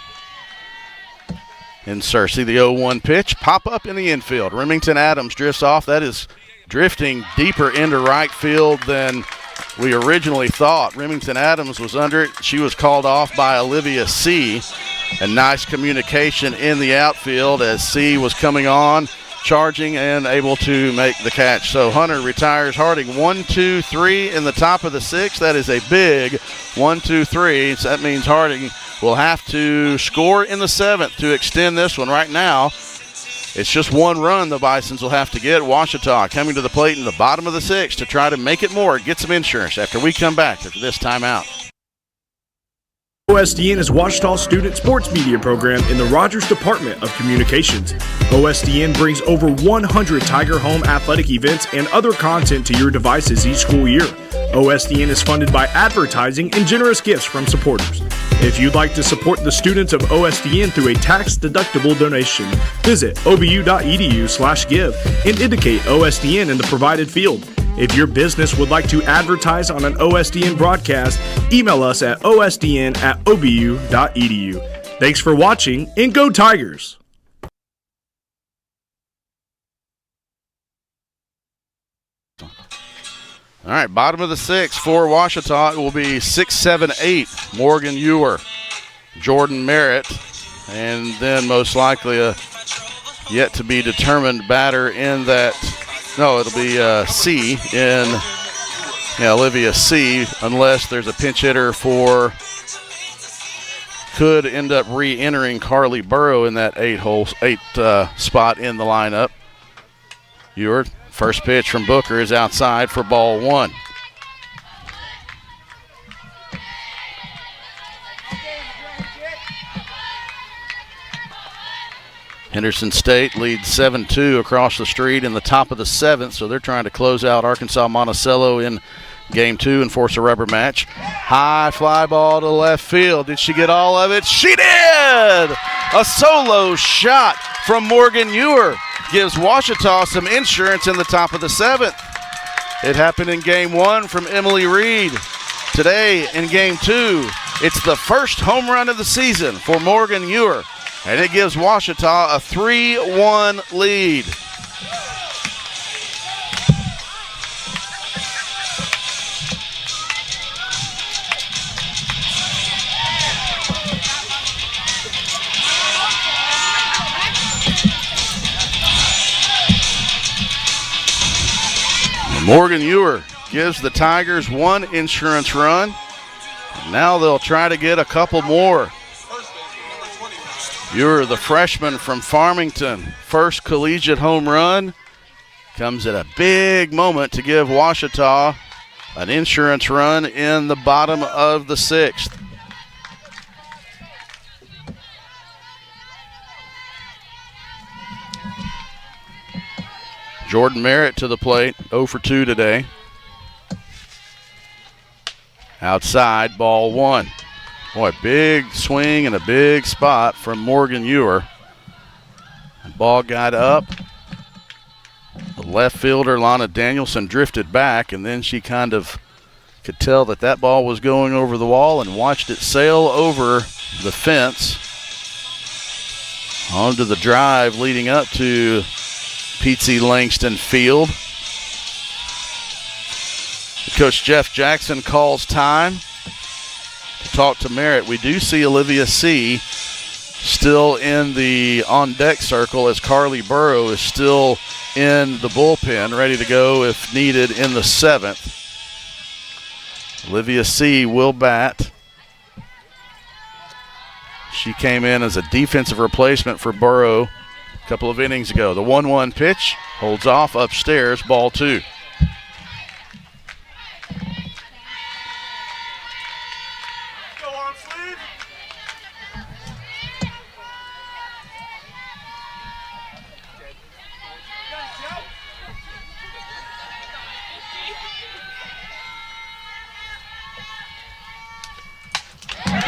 In Searcy, the 0-1 pitch. Pop up in the infield. Remington Adams drifts off. That is drifting deeper into right field than we originally thought. Remington Adams was under it. She was called off by Olivia C. And nice communication in the outfield as C was coming on, charging, and able to make the catch. So Hunter retires Harding 1-2-3 in the top of the 6th. That is a big 1-2-3. So that means Harding will have to score in the 7th to extend this one. Right now, it's just 1 run the Bisons will have to get. Ouachita coming to the plate in the bottom of the 6th to try to make it more, get some insurance after we come back after this timeout. OSDN is Ouachita's student sports media program in the Rogers Department of Communications. OSDN brings over 100 Tiger Home athletic events and other content to your devices each school year. OSDN is funded by advertising and generous gifts from supporters. If you'd like to support the students of OSDN through a tax-deductible donation, visit obu.edu/give and indicate OSDN in the provided field. If your business would like to advertise on an OSDN broadcast, email us at osdn@obu.edu. Thanks for watching, and go Tigers! All right, bottom of the 6th for Ouachita. It will be 6, 7, 8. Morgan Ewer, Jordan Merritt, and then most likely a yet to be determined batter in that. No, it'll be C in Olivia C, unless there's a pinch hitter for. Could end up re-entering Carly Burrow in that 8 spot in the lineup. Ewer. First pitch from Booker is outside for ball 1. Henderson State leads 7-2 across the street in the top of the 7th, so they're trying to close out Arkansas Monticello in game 2 and force a rubber match. High fly ball to left field. Did she get all of it? She did! A solo shot from Morgan Ewer gives Ouachita some insurance in the top of the 7th. It happened in game 1 from Emily Reed. Today in game 2, it's the first home run of the season for Morgan Ewer, and it gives Ouachita a 3-1 lead. Morgan Ewer gives the Tigers one insurance run. Now they'll try to get a couple more. Ewer, the freshman from Farmington, first collegiate home run. Comes at a big moment to give Ouachita an insurance run in the bottom of the sixth. Jordan Merritt to the plate, 0 for 2 today. Outside, ball one. Boy, big swing and a big spot from Morgan Ewer. Ball got up. The left fielder, Lana Danielson, drifted back, and then she kind of could tell that that ball was going over the wall and watched it sail over the fence onto the drive leading up to P.T. Langston Field. Coach Jeff Jackson calls time to talk to Merritt. We do see Olivia C. still in the on-deck circle as Carly Burrow is still in the bullpen, ready to go if needed in the seventh. Olivia C. will bat. She came in as a defensive replacement for Burrow a couple of innings ago. The 1-1 pitch holds off upstairs, ball two.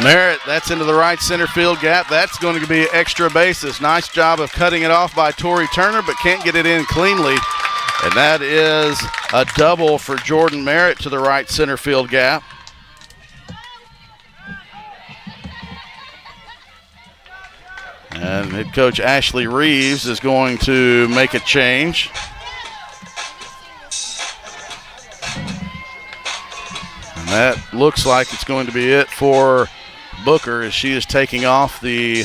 Merritt, that's into the right center field gap. That's going to be extra bases. Nice job of cutting it off by Tori Turner, but can't get it in cleanly. And that is a double for Jordan Merritt to the right center field gap. And head coach Ashley Reeves is going to make a change. And that looks like it's going to be it for Booker as she is taking off the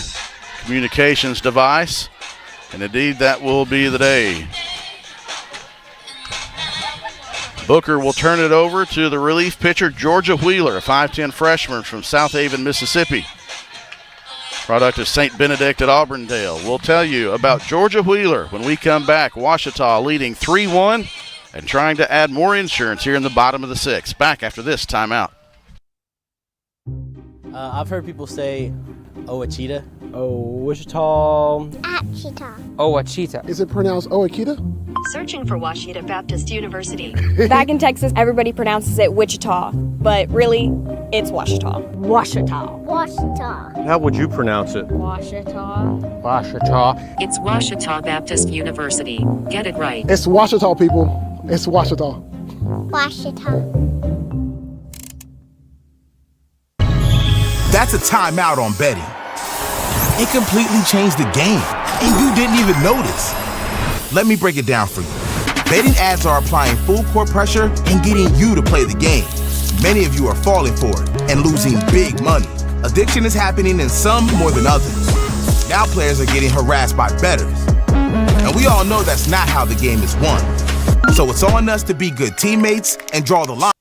communications device. And indeed, that will be the day. Booker will turn it over to the relief pitcher, Georgia Wheeler, a 5'10 freshman from South Haven, Mississippi. Product of St. Benedict at Auburndale. We'll tell you about Georgia Wheeler when we come back. Ouachita leading 3-1 and trying to add more insurance here in the bottom of the sixth. Back after this timeout. I've heard people say Ouachita. Ouachita. Achita. Ouachita. Is it pronounced Ouachita? Searching for Ouachita Baptist University. Back in Texas, everybody pronounces it Wichita, but really, it's Ouachita. Ouachita. Ouachita. How would you pronounce it? Ouachita. Ouachita. It's Ouachita Baptist University. Get it right. It's Ouachita, people. It's Ouachita. Ouachita. That's a timeout on betting. It completely changed the game, and you didn't even notice. Let me break it down for you. Betting ads are applying full court pressure and getting you to play the game. Many of you are falling for it and losing big money. Addiction is happening in some more than others. Now players are getting harassed by bettors. And we all know that's not how the game is won. So it's on us to be good teammates and draw the line.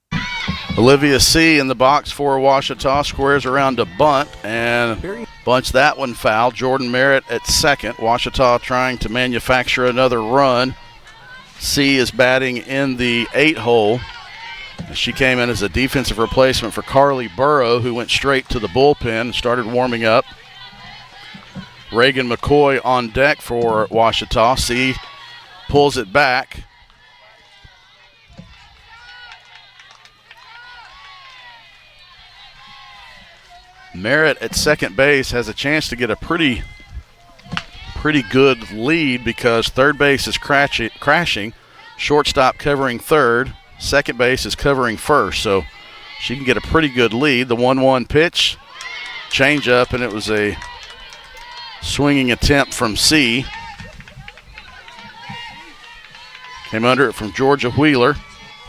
Olivia C. in the box for Ouachita, squares around a bunt and bunts that one foul. Jordan Merritt at second. Ouachita trying to manufacture another run. C is batting in the 8-hole. She came in as a defensive replacement for Carly Burrow, who went straight to the bullpen and started warming up. Reagan McCoy on deck for Ouachita. C pulls it back. Merritt at second base has a chance to get a pretty good lead because third base is crashing, shortstop covering third, second base is covering first, so she can get a pretty good lead. The 1-1 pitch, change up, and it was a swinging attempt from C. Came under it from Georgia Wheeler.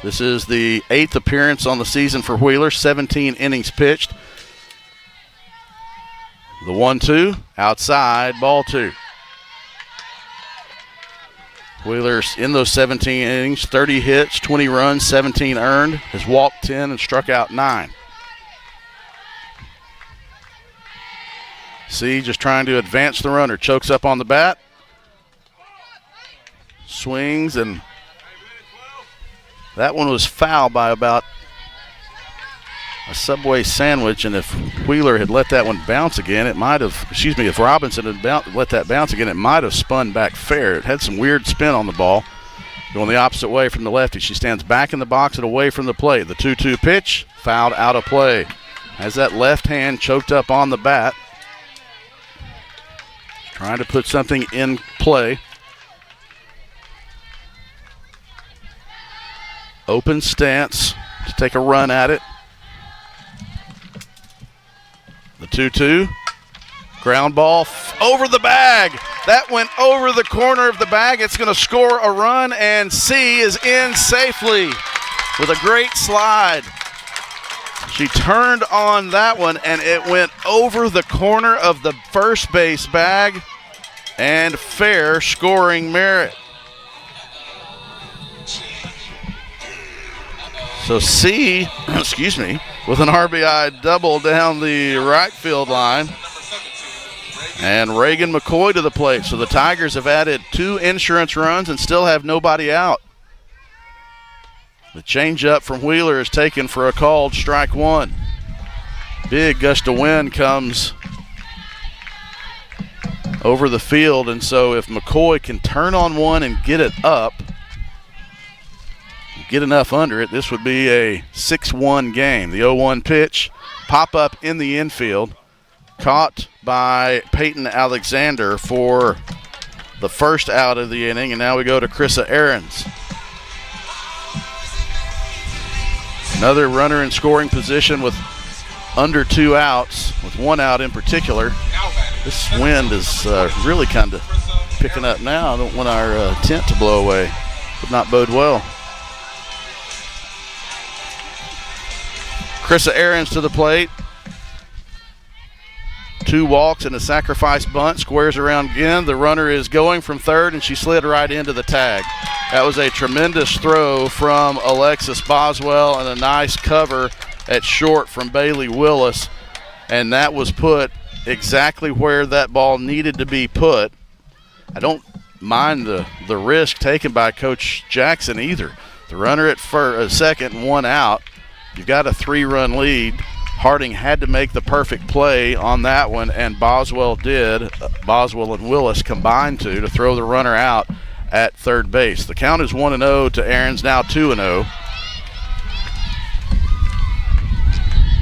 This is the 8th appearance on the season for Wheeler, 17 innings pitched. The 1-2, outside, ball two. Wheeler's in those 17 innings, 30 hits, 20 runs, 17 earned, has walked 10 and struck out 9. See, just trying to advance the runner, chokes up on the bat, swings, and that one was foul by about a Subway sandwich, and if Wheeler had let that one bounce again, it might have, if Robinson had let that bounce again, it might have spun back fair. It had some weird spin on the ball. Going the opposite way from the lefty. She stands back in the box and away from the plate. The 2-2 pitch, fouled out of play. Has that left hand choked up on the bat. Trying to put something in play. Open stance to take a run at it. The 2-2, ground ball over the bag. That went over the corner of the bag. It's going to score a run, and C is in safely with a great slide. She turned on that one, and it went over the corner of the first base bag, and fair scoring merit. So C, with an RBI double down the right field line. And Reagan McCoy to the plate. So the Tigers have added 2 insurance runs and still have nobody out. The changeup from Wheeler is taken for a called strike 1. Big gust of wind comes over the field, and so if McCoy can turn on one and get it up, get enough under it, this would be a 6-1 game. The 0-1 pitch, pop up in the infield, caught by Peyton Alexander for the first out of the inning, and now we go to Krissa Ahrens. Another runner in scoring position with under 2 outs, with 1 out in particular. This wind is really kind of picking up now. I don't want our tent to blow away. Would not bode well. Krissa Ahrens to the plate. 2 walks and a sacrifice bunt. Squares around again. The runner is going from third, and she slid right into the tag. That was a tremendous throw from Alexis Boswell and a nice cover at short from Bailey Willis. And that was put exactly where that ball needed to be put. I don't mind the risk taken by Coach Jackson either. The runner at second and 1 out. You've got a 3-run lead. Harding had to make the perfect play on that one, and Boswell did. Boswell and Willis combined to throw the runner out at third base. The count is 1-0 to Ahrens, now 2-0.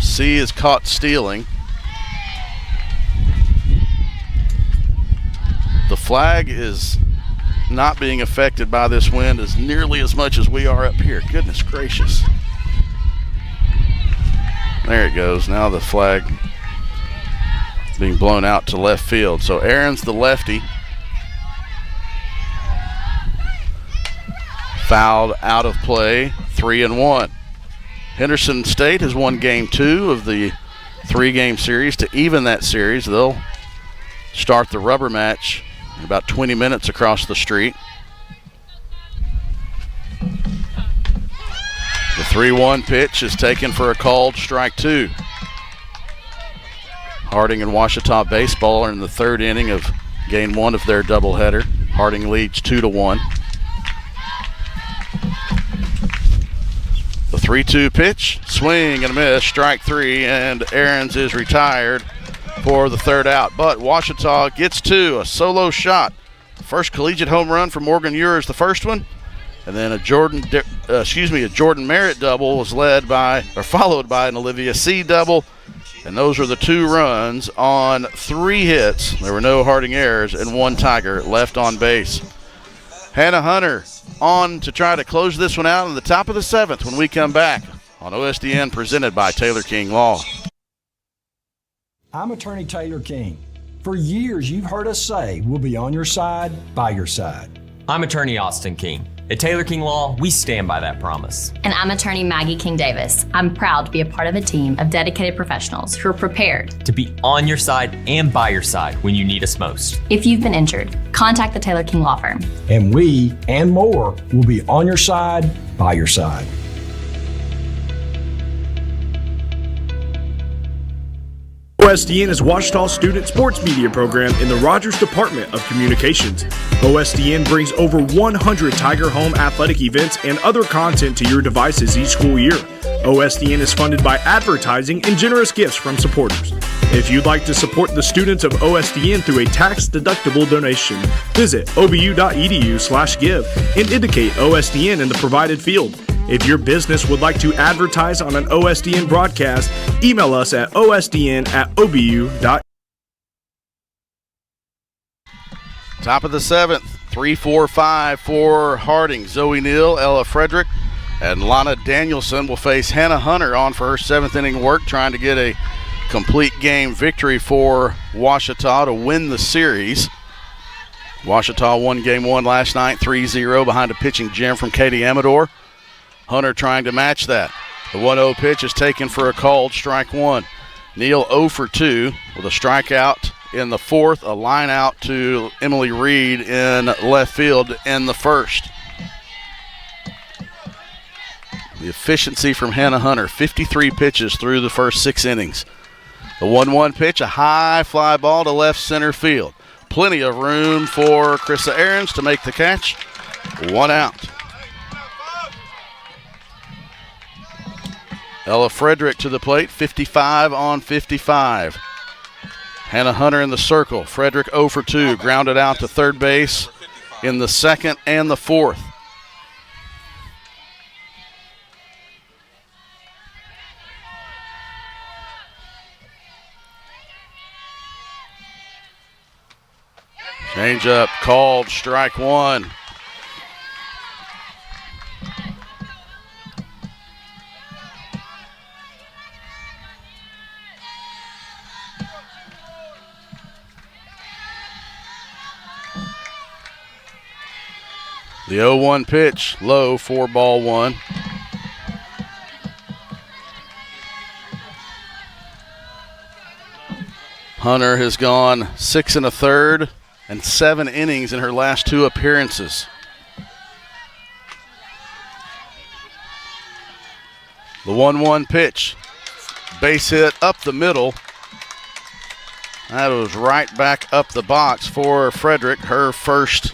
C is caught stealing. The flag is not being affected by this wind as nearly as much as we are up here. Goodness gracious. There it goes. Now the flag being blown out to left field. So Ahrens, the lefty, fouled out of play, 3-1. Henderson State has won game 2 of the 3-game series. To even that series, they'll start the rubber match in about 20 minutes across the street. The 3-1 pitch is taken for a called strike 2. Harding and Ouachita baseball are in the 3rd inning of game 1 of their doubleheader. Harding leads 2-1. The 3-2 pitch, swing and a miss, strike 3, and Ahrens is retired for the 3rd out. But Ouachita gets 2, a solo shot. First collegiate home run for Morgan Ure is the first one. And then a Jordan Merritt double was followed by an Olivia C double. And those are the 2 runs on 3 hits. There were no Harding errors and 1 Tiger left on base. Hannah Hunter on to try to close this one out in the top of the 7th when we come back on OSDN, presented by Taylor King Law. I'm Attorney Taylor King. For years, you've heard us say we'll be on your side, by your side. I'm attorney Austin King. At Taylor King Law, we stand by that promise. And I'm attorney Maggie King Davis. I'm proud to be a part of a team of dedicated professionals who are prepared to be on your side and by your side when you need us most. If you've been injured, contact the Taylor King Law Firm. And we and more will be on your side, by your side. OSDN is Ouachita's student sports media program in the Rogers Department of Communications. OSDN brings over 100 Tiger Home athletic events and other content to your devices each school year. OSDN is funded by advertising and generous gifts from supporters. If you'd like to support the students of OSDN through a tax-deductible donation, visit obu.edu/give and indicate OSDN in the provided field. If your business would like to advertise on an OSDN broadcast, email us at osdn@obu.edu. Top of the 7th, 3-4-5 for Harding. Zoe Neal, Ella Frederick, and Lana Danielson will face Hannah Hunter on for her 7th inning work, trying to get a complete game victory for Ouachita to win the series. Ouachita won game 1 last night, 3-0 behind a pitching gem from Katie Amador. Hunter trying to match that. The 1-0 pitch is taken for a called strike 1. Neal 0 for 2 with a strikeout in the 4th, a line out to Emily Reed in left field in the 1st. The efficiency from Hannah Hunter, 53 pitches through the first 6 innings. The 1-1 pitch, a high fly ball to left center field. Plenty of room for Krista Ahrens to make the catch. 1 out. Ella Frederick to the plate, 55 on 55. Hannah Hunter in the circle. Frederick 0 for 2, grounded out to third base in the 2nd and the 4th. Change up, called, strike 1. The 0-1 pitch, low, 4-1. Hunter has gone 6 1/3 and 7 innings in her last 2 appearances. The 1-1 pitch, base hit up the middle. That was right back up the box for Frederick, her first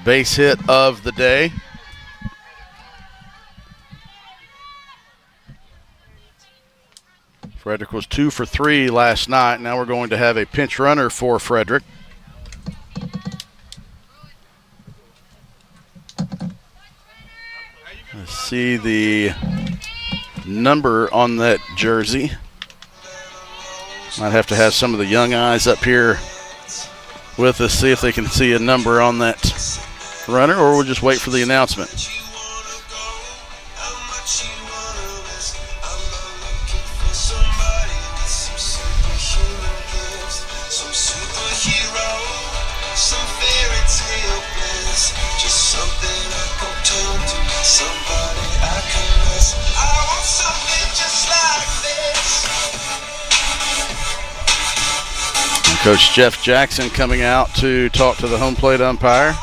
base hit of the day. Frederick was 2 for 3 last night. Now we're going to have a pinch runner for Frederick. Let's see the number on that jersey. Might have to have some of the young eyes up here with us, see if they can see a number on that runner, or we'll just wait for the announcement. Coach Jeff Jackson coming out to talk to the home plate umpire.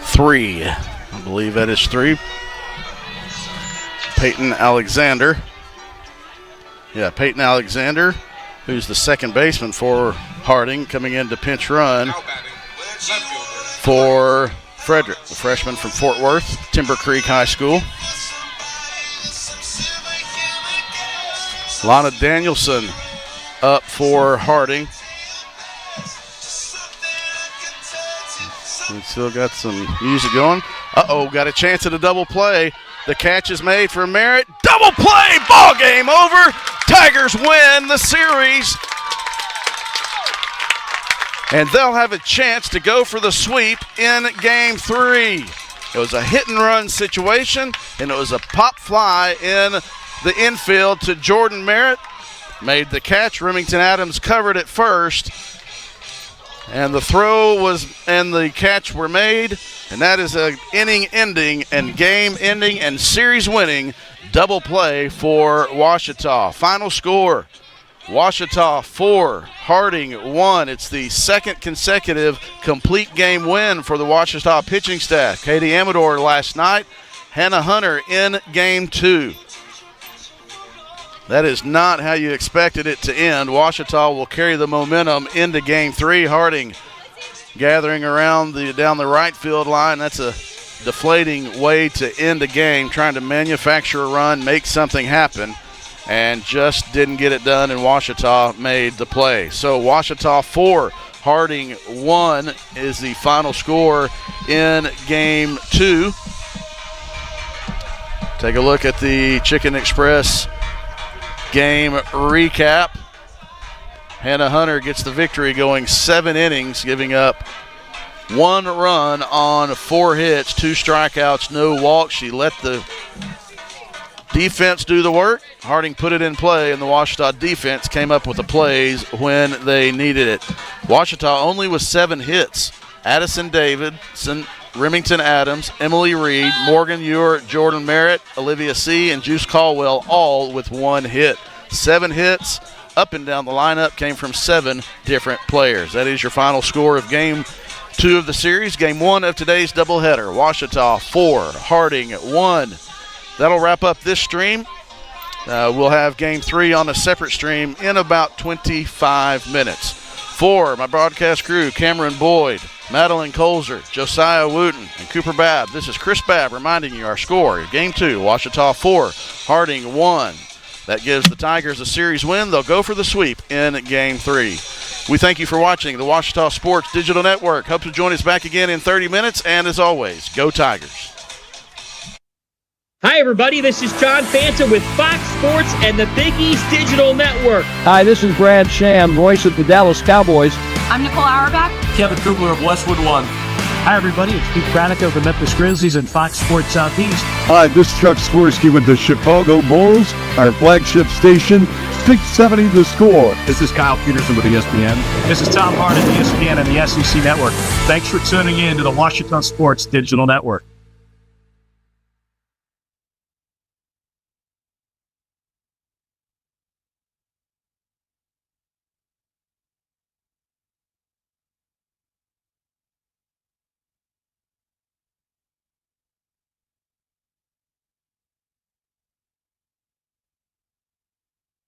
Three, I believe that is 3. Peyton Alexander. Yeah, Peyton Alexander, who's the second baseman for Harding, coming in to pinch run for Frederick, the freshman from Fort Worth, Timber Creek High School. Lana Danielson up for Harding. We still got some music going. Uh-oh, got a chance at a double play. The catch is made for Merritt. Double play, ball game over. Tigers win the series. And they'll have a chance to go for the sweep in Game 3. It was a hit-and-run situation, and it was a pop fly in the infield to Jordan Merritt. Made the catch. Remington Adams covered it first. And the throw and the catch were made. And that is an inning-ending and game-ending and series-winning double play for Ouachita. Final score, Ouachita 4, Harding 1. It's the second consecutive complete game win for the Ouachita pitching staff. Katie Amador last night, Hannah Hunter in Game 2. That is not how you expected it to end. Ouachita will carry the momentum into Game 3. Harding gathering around down the right field line. That's a deflating way to end a game, trying to manufacture a run, make something happen, and just didn't get it done, and Ouachita made the play. So Ouachita 4, Harding 1 is the final score in Game 2. Take a look at the Chicken Express game recap. Hannah Hunter gets the victory, going 7 innings, giving up 1 run on 4 hits, 2 strikeouts, no walks. She let the defense do the work. Harding put it in play, and the Ouachita defense came up with the plays when they needed it. Ouachita only with 7 hits. Addison Davidson, Remington Adams, Emily Reed, Morgan Ewart, Jordan Merritt, Olivia C., and Juice Caldwell, all with 1 hit. 7 hits up and down the lineup came from 7 different players. That is your final score of Game 2 of the series. Game 1 of today's doubleheader. Ouachita 4, Harding 1. That'll wrap up this stream. We'll have Game 3 on a separate stream in about 25 minutes. For my broadcast crew, Cameron Boyd, Madeline Colzer, Josiah Wooten, and Cooper Babb, this is Chris Babb reminding you our score. Game 2, Ouachita 4, Harding 1. That gives the Tigers a series win. They'll go for the sweep in Game 3. We thank you for watching the Ouachita Sports Digital Network. Hope to join us back again in 30 minutes. And as always, go Tigers. Hi, everybody. This is John Fanta with Fox Sports and the Big East Digital Network. Hi, this is Brad Sham, voice of the Dallas Cowboys. I'm Nicole Auerbach. Kevin Kugler of Westwood One. Hi, everybody. It's Pete Pranica of the Memphis Grizzlies and Fox Sports Southeast. Hi, this is Chuck Swirsky with the Chicago Bulls, our flagship station, 670 The Score. This is Kyle Peterson with ESPN. This is Tom Hart at ESPN and the SEC Network. Thanks for tuning in to the Ouachita Sports Digital Network.